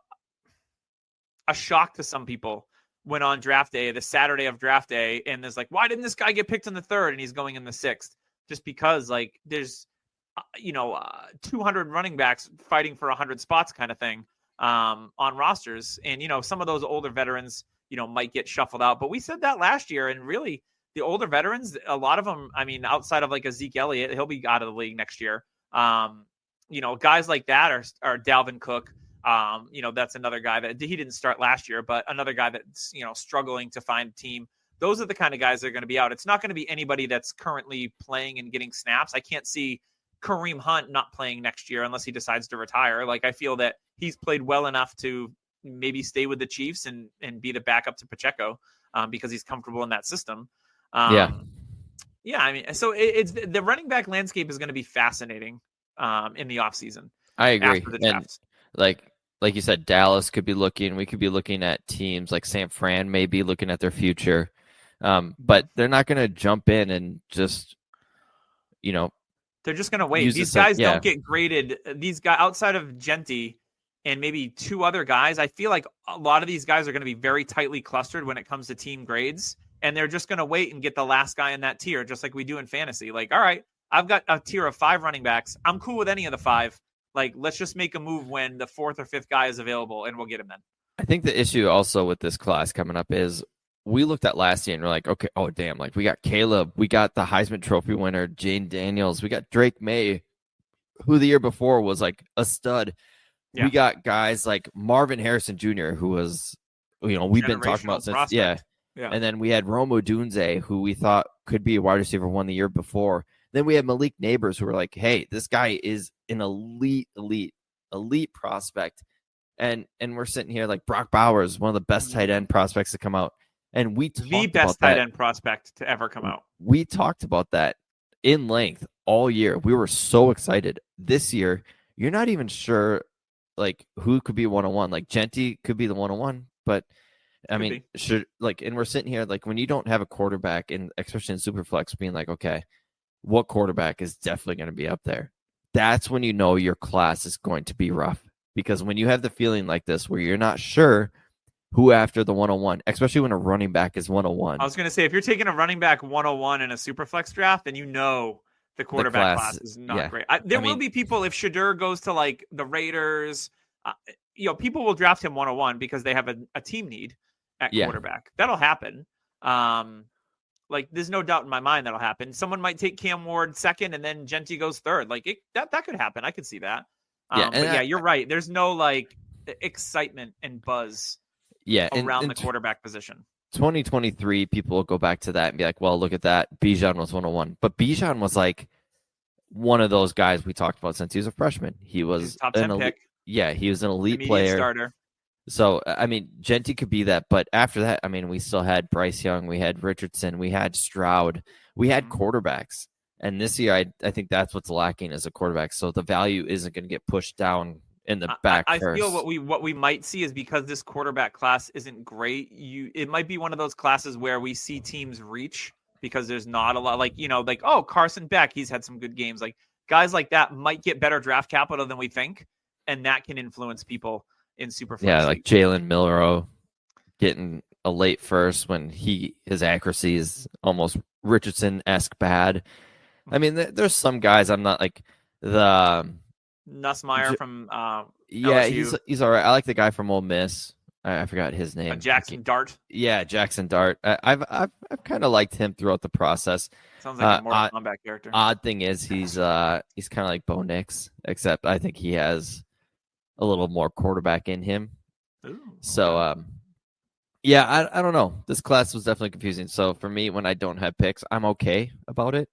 B: shock to some people when on draft day, the Saturday of draft day, and there's like, why didn't this guy get picked in the 3rd and he's going in the 6th? Just because like there's 200 running backs fighting for 100 spots kind of thing on rosters, and some of those older veterans might get shuffled out. But we said that last year, and really. The older veterans, a lot of them, I mean, outside of like a Zeke Elliott, he'll be out of the league next year. Guys like that are Dalvin Cook. That's another guy that he didn't start last year, but another guy that's, struggling to find a team. Those are the kind of guys that are going to be out. It's not going to be anybody that's currently playing and getting snaps. I can't see Kareem Hunt not playing next year unless he decides to retire. Like, I feel that he's played well enough to maybe stay with the Chiefs and be the backup to Pacheco because he's comfortable in that system. I mean, so it's the running back landscape is going to be fascinating in the offseason.
C: I agree. And like you said, Dallas could be looking. We could be looking at teams like San Fran, maybe looking at their future, but they're not going to jump in and just,
B: they're just going to wait. These guys don't get graded. These guys outside of Genty and maybe 2 other guys, I feel like a lot of these guys are going to be very tightly clustered when it comes to team grades. And they're just going to wait and get the last guy in that tier, just like we do in fantasy. Like, all right, I've got a tier of 5 running backs. I'm cool with any of the 5. Like, let's just make a move when the 4th or 5th guy is available, and we'll get him then.
C: I think the issue also with this class coming up is we looked at last year and we're like, okay, oh, damn. Like, we got Caleb. We got the Heisman Trophy winner, Jane Daniels. We got Drake May, who the year before was like a stud. Yeah. We got guys like Marvin Harrison Jr., who was, we've been talking about since,
B: prospect.
C: Yeah. And then we had Rome Odunze, who we thought could be a wide receiver 1 the year before. Then we had Malik Neighbors, who were like, hey, this guy is an elite prospect. And we're sitting here like Brock Bowers, one of the best tight end prospects to come out. And we talked
B: the best tight end prospect to ever come out.
C: We talked about that in length all year. We were so excited. This year, you're not even sure like who could be 101. Like Genty could be the 101, but I mean, and we're sitting here like when you don't have a quarterback, and especially in Superflex, being like, okay, what quarterback is definitely going to be up there? That's when you know your class is going to be rough, because when you have the feeling like this, where you're not sure who after the 101, especially when a running back is 101.
B: I was going to say, if you're taking a running back 101 in a Superflex draft, then the quarterback class is not great. There will be people, if Shadur goes to like the Raiders, people will draft him 101 because they have a team need at quarterback. That'll happen. There's no doubt in my mind that'll happen. Someone might take Cam Ward 2nd and then Genty goes 3rd. Like that could happen. I could see that. You're right. There's no like excitement and buzz around the quarterback position.
C: 2023, people will go back to that and be like, well, look at that. Bijan was 101. But Bijan was like one of those guys we talked about since he was a freshman. He was
B: top 10 pick.
C: Yeah, he was an elite player.
B: Starter.
C: So, I mean, Genty could be that. But after that, I mean, we still had Bryce Young. We had Richardson. We had Stroud. We had quarterbacks. And this year, I think that's what's lacking as a quarterback. So the value isn't going to get pushed down in the back.
B: I feel what we might see is, because this quarterback class isn't great, it might be one of those classes where we see teams reach because there's not a lot like, oh, Carson Beck, he's had some good games. Like guys like that might get better draft capital than we think. And that can influence people in Superflex.
C: Yeah, like Jalen Milroe getting a late first when his accuracy is almost Richardson-esque bad. I mean, there's some guys I'm not like the
B: Nussmeier from
C: yeah,
B: LSU.
C: he's all right. I like the guy from Ole Miss. I forgot his name.
B: Jackson Dart.
C: Yeah, Jackson Dart. I've kind of liked him throughout the process.
B: Sounds like a Mortal Kombat character.
C: Odd thing is he's kind of like Bo Nix, except I think he has a little more quarterback in him.
B: Ooh, okay.
C: So yeah, I don't know. This class was definitely confusing. So for me, when I don't have picks, I'm okay about it.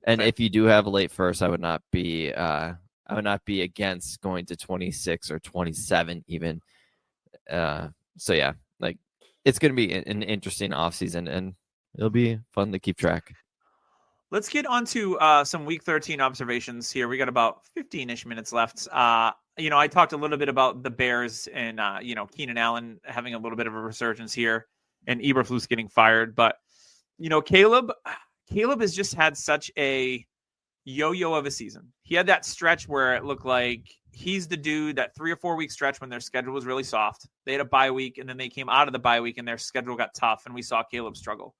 C: And if you do have a late first, I would not be against going to 26 or 27 even. So yeah, like it's going to be an interesting offseason, and it'll be fun to keep track.
B: Let's get on to some Week 13 observations here. We got about 15-ish minutes left. I talked a little bit about the Bears and, Keenan Allen having a little bit of a resurgence here and Eberflus getting fired. But, Caleb has just had such a yo-yo of a season. He had that stretch where it looked like he's the dude, that 3 or 4 week stretch when their schedule was really soft. They had a bye week, and then they came out of the bye week and their schedule got tough, and we saw Caleb struggle.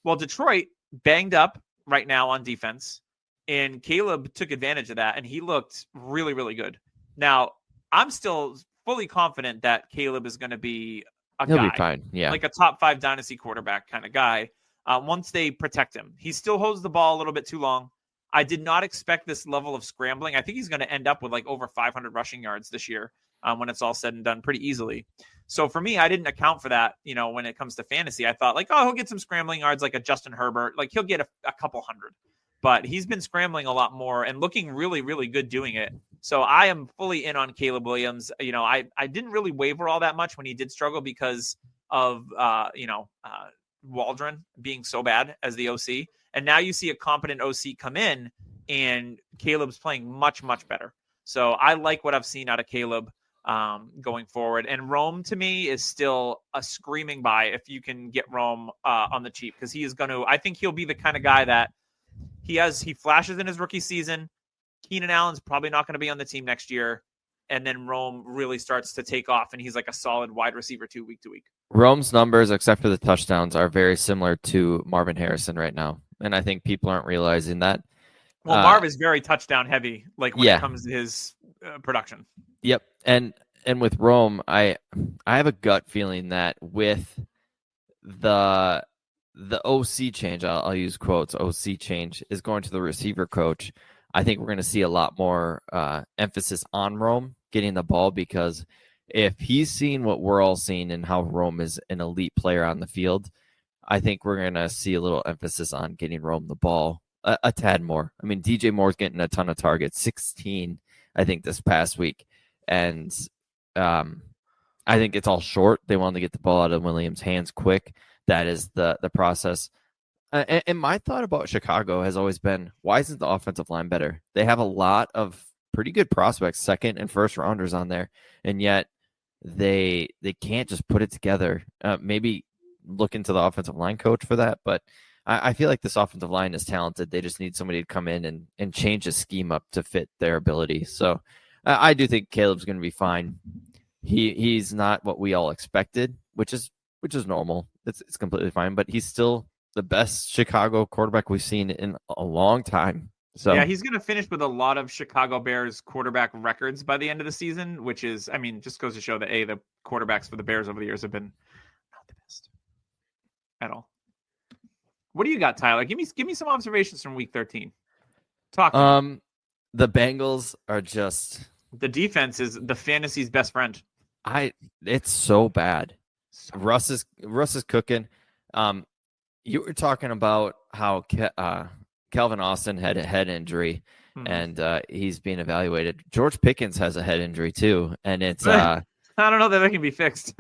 B: Well, Detroit banged up right now on defense, and Caleb took advantage of that, and he looked really, really good. Now, I'm still fully confident that Caleb is going to be
C: He'll be fine. Yeah.
B: Like a top 5 dynasty quarterback kind of guy. Once they protect him, he still holds the ball a little bit too long. I did not expect this level of scrambling. I think he's going to end up with like over 500 rushing yards this year when it's all said and done pretty easily. So for me, I didn't account for that. When it comes to fantasy, I thought like, oh, he'll get some scrambling yards like a Justin Herbert. Like he'll get a couple hundred, but he's been scrambling a lot more and looking really, really good doing it. So I am fully in on Caleb Williams. I didn't really waver all that much when he did struggle because of, Waldron being so bad as the OC. And now you see a competent OC come in and Caleb's playing much, much better. So I like what I've seen out of Caleb going forward. And Rome to me is still a screaming buy if you can get Rome on the cheap, because he is going to, I think he'll be the kind of guy that he flashes in his rookie season. Keenan Allen's probably not going to be on the team next year. And then Rome really starts to take off and he's like a solid wide receiver week to week.
C: Rome's numbers, except for the touchdowns, are very similar to Marvin Harrison right now. And I think people aren't realizing that.
B: Well, Marv is very touchdown heavy, like when it comes to his production.
C: Yep. And with Rome, I have a gut feeling that with the OC change, I'll use quotes, OC change is going to the receiver coach. I think we're going to see a lot more emphasis on Rome getting the ball, because if he's seeing what we're all seeing and how Rome is an elite player on the field, I think we're going to see a little emphasis on getting Rome the ball a tad more. I mean, DJ Moore's getting a ton of targets, 16, I think, this past week. And I think it's all short. They want to get the ball out of Williams' hands quick. That is the process. And my thought about Chicago has always been, why isn't the offensive line better? They have a lot of pretty good prospects, second and first rounders on there, and yet they can't just put it together. Maybe look into the offensive line coach for that, but I feel like this offensive line is talented. They just need somebody to come in and change the scheme up to fit their ability. So I do think Caleb's going to be fine. He's not what we all expected, which is normal. It's completely fine, but he's still the best Chicago quarterback we've seen in a long time. So
B: yeah, he's going to finish with a lot of Chicago Bears quarterback records by the end of the season, which is, I mean, just goes to show that the quarterbacks for the Bears over the years have been not the best at all. What do you got, Tyler? Give me some observations from Week 13. Talk.
C: The Bengals are just,
B: the defense is the fantasy's best friend.
C: It's so bad. Russ is cooking. You were talking about how Calvin Austin had a head injury, and he's being evaluated. George Pickens has a head injury too, and it's
B: I don't know that can be fixed.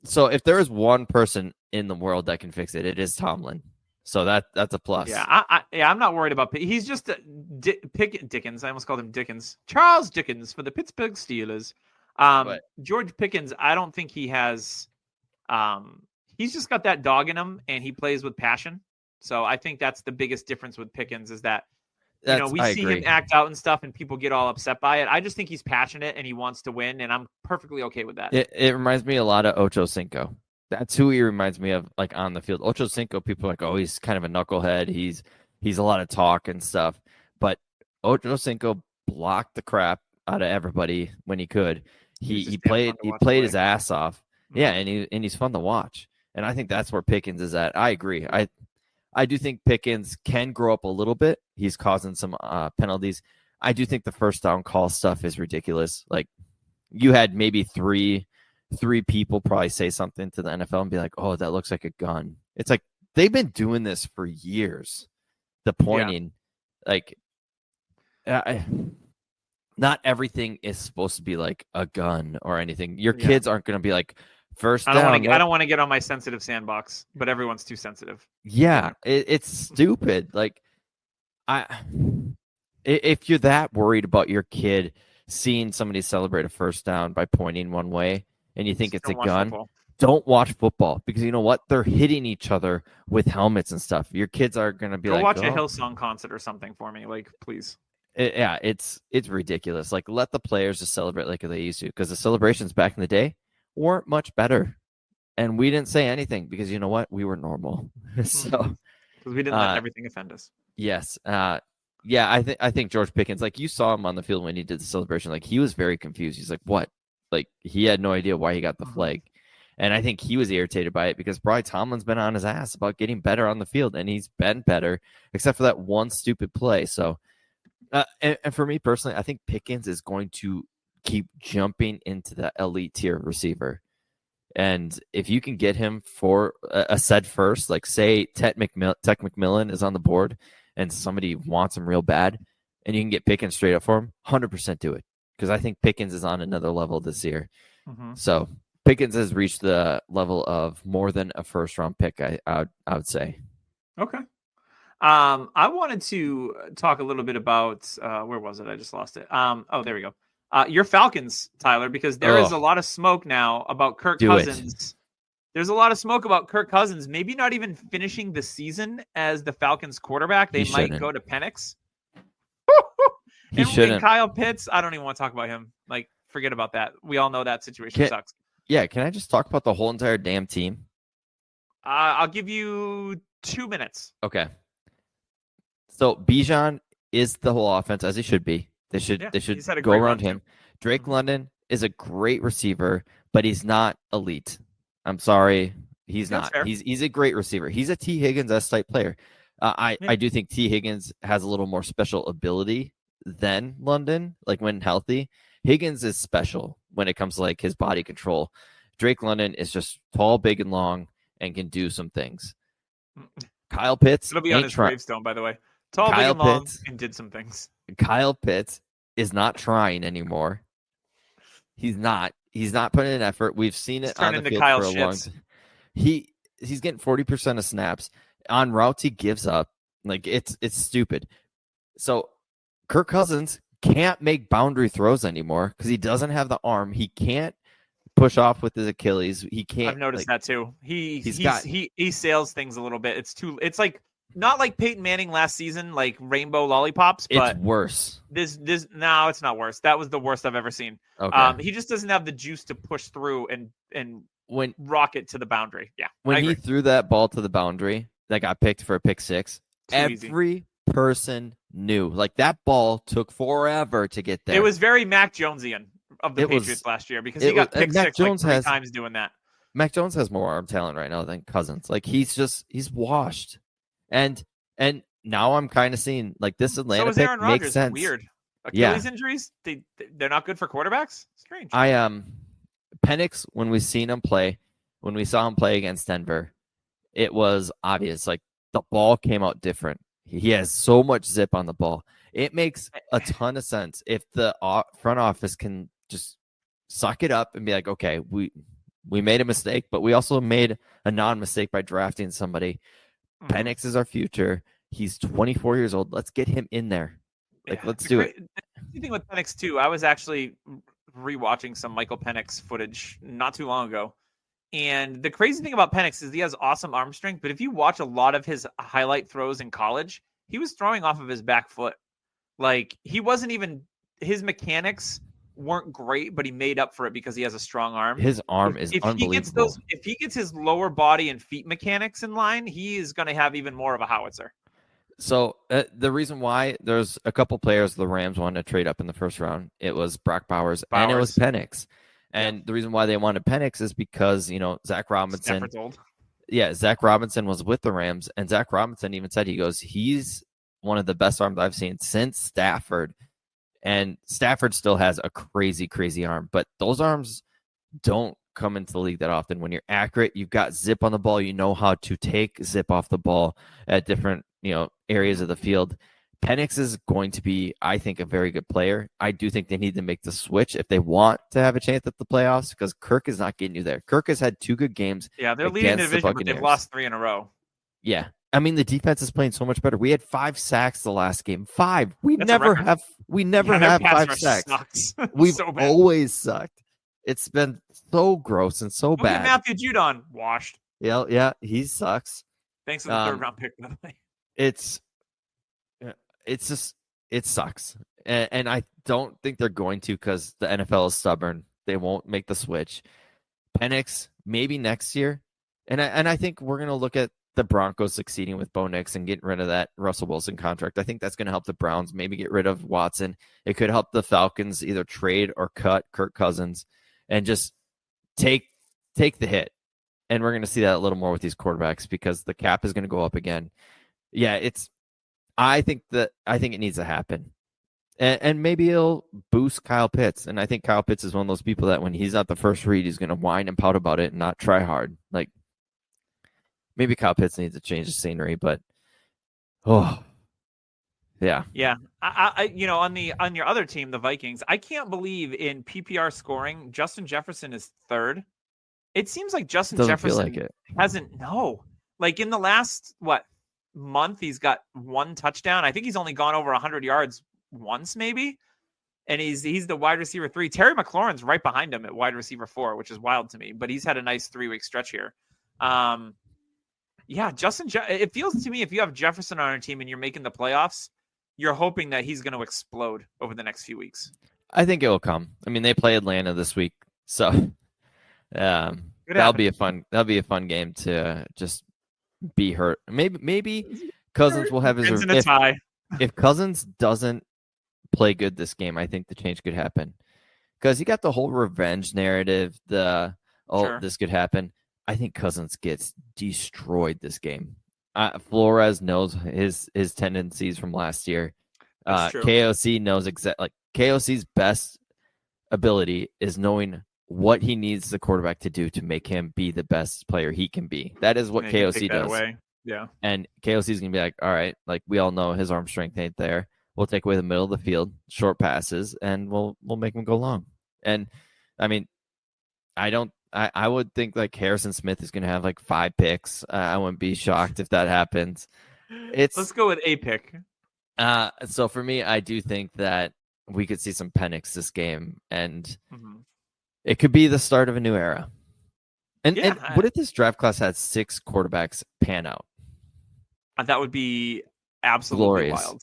C: So if there is one person in the world that can fix it, it is Tomlin. So that's a plus.
B: Yeah, I'm not worried about. He's just Dickens. I almost called him Dickens. Charles Dickens for the Pittsburgh Steelers. George Pickens, I don't think he has. he's just got that dog in him, and he plays with passion. So I think that's the biggest difference with Pickens is that, we see him act out and stuff, and people get all upset by it. I just think he's passionate and he wants to win, and I'm perfectly okay with that.
C: It reminds me a lot of Ocho Cinco. That's who he reminds me of, like on the field. Ocho Cinco, people are like, oh, he's kind of a knucklehead. He's a lot of talk and stuff. But Ocho Cinco blocked the crap out of everybody when he could. He played his ass off. Mm-hmm. Yeah, and he's fun to watch. And I think that's where Pickens is at. I agree. I do think Pickens can grow up a little bit. He's causing some penalties. I do think the first down call stuff is ridiculous. Like, you had maybe three people probably say something to the NFL and be like, oh, that looks like a gun. It's like, they've been doing this for years. The pointing, not everything is supposed to be like a gun or anything. Your kids aren't going to be like, first down.
B: I don't want to get on my sensitive sandbox, but everyone's too sensitive.
C: Yeah, it's stupid. Like, if you're that worried about your kid seeing somebody celebrate a first down by pointing one way and you think it's a gun, don't watch football, because you know what? They're hitting each other with helmets and stuff. Your kids are going to be
B: watch a Hillsong concert or something for me, like, please.
C: It's ridiculous. Like, let the players just celebrate like they used to, because the celebrations back in the day weren't much better, and we didn't say anything because you know what? We were normal. So
B: because we didn't let everything offend us.
C: Yes. Yeah, I think George Pickens, like, you saw him on the field when he did the celebration, like, he was very confused. He's like, what? Like, he had no idea why he got the flag. And I think he was irritated by it because Bryce Tomlin's been on his ass about getting better on the field, and he's been better except for that one stupid play. So and for me personally, I think Pickens is going to keep jumping into the elite tier receiver. And if you can get him for a said first, like say Tech McMillan is on the board and somebody wants him real bad, and you can get Pickens straight up for him, 100% do it. Because I think Pickens is on another level this year. Mm-hmm. So Pickens has reached the level of more than a first round pick, I would say.
B: Okay. I wanted to talk a little bit about where was it? I just lost it. There we go. Your Falcons, Tyler, because there is a lot of smoke now about Kirk Cousins. There's a lot of smoke about Kirk Cousins, maybe not even finishing the season as the Falcons quarterback. They might go to Penix. And Kyle Pitts, I don't even want to talk about him. Like, forget about that. We all know that situation sucks.
C: Yeah, can I just talk about the whole entire damn team?
B: I'll give you 2 minutes.
C: Okay. So Bijan is the whole offense, as he should be. They should go around him. Drake London is a great receiver, but he's not elite. I'm sorry. He's not. Fair. He's a great receiver. He's a T. Higgins-esque type player. I do think T. Higgins has a little more special ability than London, like when healthy. Higgins is special when it comes to like his body control. Drake London is just tall, big, and long and can do some things. Kyle Pitts.
B: It'll be on his gravestone, by the way. Tall, big, and long, and did some things.
C: Kyle Pitts is not trying anymore. He's not putting in effort. We've seen it on the field for a long time. He's getting 40% of snaps. On routes, he gives up. Like, it's stupid. So Kirk Cousins can't make boundary throws anymore because he doesn't have the arm. He can't push off with his Achilles. He can't.
B: I've noticed that too. He sails things a little bit. It's like not like Peyton Manning last season, like rainbow lollipops, but
C: it's worse.
B: This no, it's not worse. That was the worst I've ever seen. Okay. He just doesn't have the juice to push through and rocket to the boundary. Yeah.
C: When he threw that ball to the boundary that got picked for a pick six, every person knew. Like, that ball took forever to get there.
B: It was very Mac Jonesian of the Patriots last year because he got pick six like 3 times doing that.
C: Mac Jones has more arm talent right now than Cousins. Like, he's washed. And now I'm kind of seeing like this Atlanta pick makes sense.
B: Weird. Achilles injuries, they're not good for quarterbacks. Strange.
C: Penix, when we saw him play against Denver, it was obvious. Like, the ball came out different. He has so much zip on the ball. It makes a ton of sense if the front office can just suck it up and be like, okay, we made a mistake, but we also made a non-mistake by drafting somebody. Penix is our future. He's 24 years old. Let's get him in there. Let's do it.
B: The thing with Penix too, I was actually rewatching some Michael Penix footage not too long ago. And the crazy thing about Penix is he has awesome arm strength, but if you watch a lot of his highlight throws in college, he was throwing off of his back foot. Like he wasn't even, his mechanics weren't great, but he made up for it because he has a strong arm.
C: His arm is unbelievable.
B: If he gets his lower body and feet mechanics in line, he is going to have even more of a howitzer.
C: So the reason why there's a couple players the Rams wanted to trade up in the first round, it was Brock Bowers. And it was Penix. And the reason why they wanted Penix is because, Zach Robinson. Yeah, Zach Robinson was with the Rams, and Zach Robinson even said, he goes, he's one of the best arms I've seen since Stafford. And Stafford still has a crazy, crazy arm, but those arms don't come into the league that often. When you're accurate, you've got zip on the ball, you know how to take zip off the ball at different, areas of the field. Penix is going to be, I think, a very good player. I do think they need to make the switch if they want to have a chance at the playoffs, because Kirk is not getting you there. Kirk has had 2 good games.
B: Yeah, they're leading the division, but they've lost 3 in a row.
C: Yeah. I mean, the defense is playing so much better. We had 5 sacks the last game. 5. We never have 5 sacks. We've always sucked. It's been so gross and so bad.
B: Matthew Judon washed.
C: Yeah, he sucks.
B: Thanks for the 3rd round pick, by the way.
C: It sucks. And I don't think they're going to, because the NFL is stubborn. They won't make the switch. Penix, maybe next year. And I think we're going to look at the Broncos succeeding with Bo Nix and getting rid of that Russell Wilson contract. I think that's going to help the Browns maybe get rid of Watson. It could help the Falcons either trade or cut Kirk Cousins and just take the hit. And we're going to see that a little more with these quarterbacks, because the cap is going to go up again. Yeah, I think it needs to happen. And maybe it'll boost Kyle Pitts. And I think Kyle Pitts is one of those people that when he's at the first read, he's going to whine and pout about it and not try hard. Like, maybe Kyle Pitts needs to change the scenery, but yeah.
B: I on your other team, the Vikings, I can't believe in PPR scoring, Justin Jefferson is 3rd. It seems like Jefferson hasn't. No, like in the last month, he's got 1 touchdown. I think he's only gone over 100 yards once, maybe. And he's the wide receiver 3. Terry McLaurin's right behind him at wide receiver 4, which is wild to me. But he's had a nice 3-week stretch here. It feels to me, if you have Jefferson on your team and you're making the playoffs, you're hoping that he's going to explode over the next few weeks.
C: I think it will come. I mean, they play Atlanta this week, so that'll be a fun game to just be hurt. Maybe Cousins will have his
B: tie.
C: If Cousins doesn't play good this game, I think the change could happen, because you got the whole revenge narrative. This could happen. I think Cousins gets destroyed this game. Flores knows his tendencies from last year. KOC knows KOC's best ability is knowing what he needs the quarterback to do to make him be the best player he can be. That is what KOC does.
B: Yeah.
C: And KOC is going to be like, all right, like we all know his arm strength ain't there. We'll take away the middle of the field, short passes, and we'll make him go long. And I mean, I would think like Harrison Smith is going to have like 5 picks. I wouldn't be shocked if that happens.
B: Let's go with a pick.
C: So for me, I do think that we could see some Penix this game, and it could be the start of a new era. And what if this draft class had 6 quarterbacks pan out?
B: That would be absolutely wild.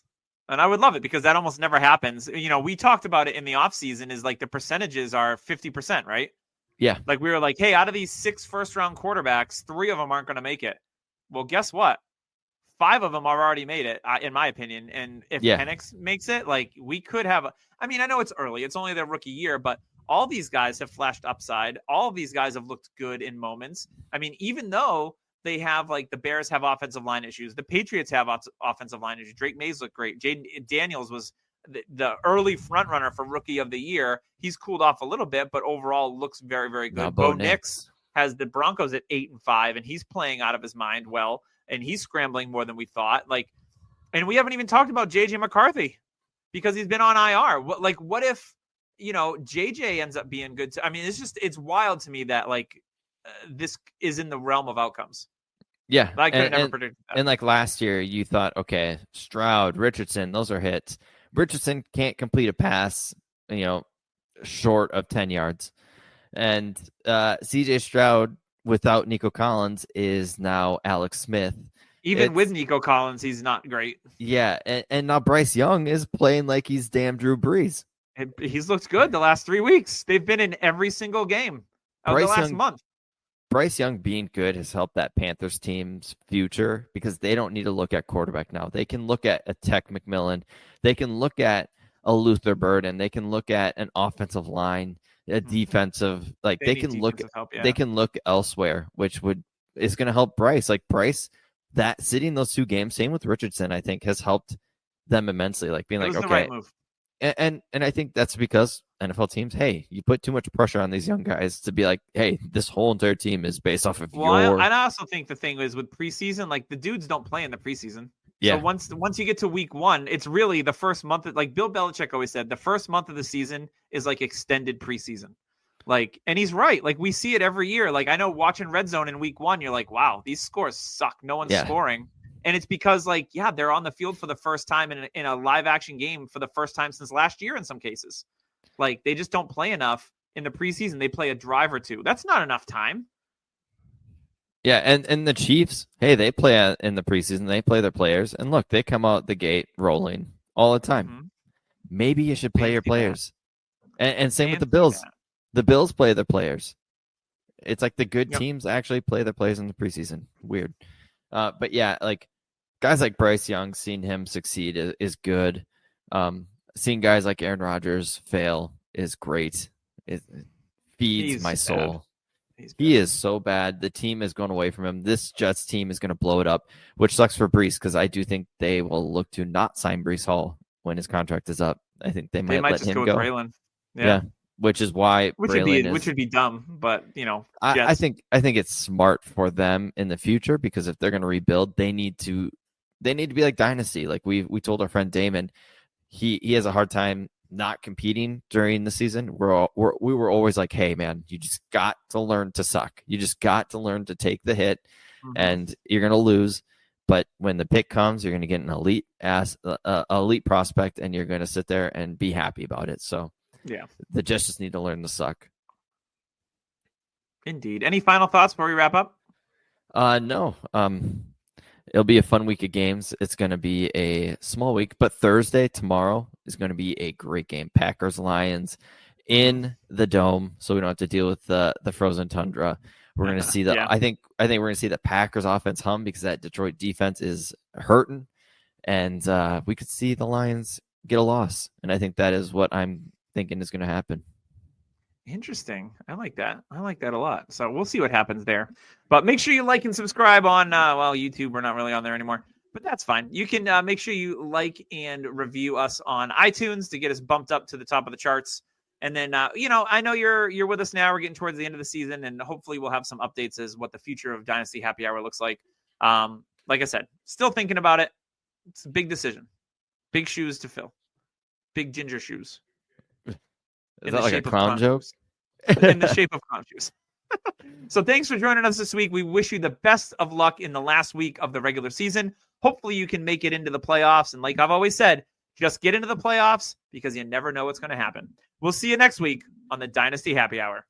B: And I would love it, because that almost never happens. We talked about it in the offseason, is like the percentages are 50%, right?
C: Yeah.
B: Like we were like, hey, out of these 6 first-round quarterbacks, 3 of them aren't going to make it. Well, guess what? 5 of them have already made it, in my opinion. And if Penix makes it, like we could have I know it's early. It's only their rookie year, but all these guys have flashed upside. All of these guys have looked good in moments. I mean, even though they have, like, the Bears have offensive line issues, the Patriots have offensive line issues. Drake Mays looked great. Jaden Daniels was the early front runner for rookie of the year. He's cooled off a little bit, but overall looks very, very good. Bo Nix has the Broncos at 8-5, and he's playing out of his mind well, and he's scrambling more than we thought. And we haven't even talked about JJ McCarthy, because he's been on IR. What if, JJ ends up being good? It's wild to me that this is in the realm of outcomes.
C: Yeah.
B: I could never predict that.
C: And like last year, you thought, okay, Stroud, Richardson, those are hits. Richardson can't complete a pass, short of 10 yards. And CJ Stroud without Nico Collins is now Alex Smith.
B: Even with Nico Collins, he's not great.
C: Yeah, and now Bryce Young is playing like he's damn Drew Brees.
B: He's looked good the last 3 weeks. They've been in every single game of the last month.
C: Bryce Young being good has helped that Panthers team's future because they don't need to look at quarterback now. They can look at a Tech McMillan. They can look at a Luther Burden. They can look at an offensive line, a defensive. Like they can look.
B: Help, yeah.
C: They can look elsewhere, which is going to help Bryce. Like Bryce, that sitting those 2 games, same with Richardson, I think has helped them immensely. Like being like, okay,
B: the right move.
C: And I think that's because NFL teams, hey, you put too much pressure on these young guys to be like, hey, this whole entire team is based off of your.
B: I also think the thing is with preseason, like the dudes don't play in the preseason.
C: Yeah.
B: So once you get to week 1, it's really the first month. Like Bill Belichick always said, the first month of the season is like extended preseason. Like, and he's right. Like we see it every year. Like I know watching Red Zone in week 1, you're like, wow, these scores suck. No one's scoring. And it's because, like, yeah, they're on the field for the first time in a live action game for the first time since last year in some cases. Like, they just don't play enough in the preseason. They play a drive or 2. That's not enough time.
C: Yeah, and the Chiefs, hey, they play in the preseason. They play their players. And look, they come out the gate rolling all the time. Mm-hmm. Maybe you should play your players. And same with the Bills. The Bills play their players. It's like the good teams actually play their players in the preseason. Weird. But yeah, like guys like Bryce Young, seeing him succeed is good. Seeing guys like Aaron Rodgers fail is great. It feeds my soul. He is so bad. The team is going away from him. This Jets team is going to blow it up, which sucks for Brees because I do think they will look to not sign Brees Hall when his contract is up. I think they might let
B: just
C: him
B: go.
C: With
B: Braylon.
C: Yeah. Which is why
B: which would be dumb, but you know,
C: I think it's smart for them in the future because if they're going to rebuild, they need to be like Dynasty. Like we told our friend Damon, he has a hard time not competing during the season. We were always like, hey man, you just got to learn to suck. You just got to learn to take the hit, and you're going to lose. But when the pick comes, you're going to get an elite prospect, and you're going to sit there and be happy about it. So.
B: Yeah,
C: the Jets just need to learn to suck.
B: Indeed. Any final thoughts before we wrap up?
C: No. It'll be a fun week of games. It's going to be a small week, but Thursday, tomorrow, is going to be a great game. Packers-Lions in the Dome, so we don't have to deal with the frozen tundra. We're going to see I think we're going to see the Packers offense hum because that Detroit defense is hurting, and we could see the Lions get a loss, and I think that is what I'm thinking is going to happen.
B: Interesting. I like that. I like that a lot. So we'll see what happens there. But make sure you like and subscribe on YouTube. We're not really on there anymore, but that's fine. You can make sure you like and review us on iTunes to get us bumped up to the top of the charts. And then I know you're with us now. We're getting towards the end of the season, and hopefully we'll have some updates as what the future of Dynasty Happy Hour looks like. Like I said, still thinking about it. It's a big decision. Big shoes to fill. Big ginger shoes.
C: Is that like a clown joke?
B: In the shape of clown shoes. So thanks for joining us this week. We wish you the best of luck in the last week of the regular season. Hopefully you can make it into the playoffs. And like I've always said, just get into the playoffs because you never know what's going to happen. We'll see you next week on the Dynasty Happy Hour.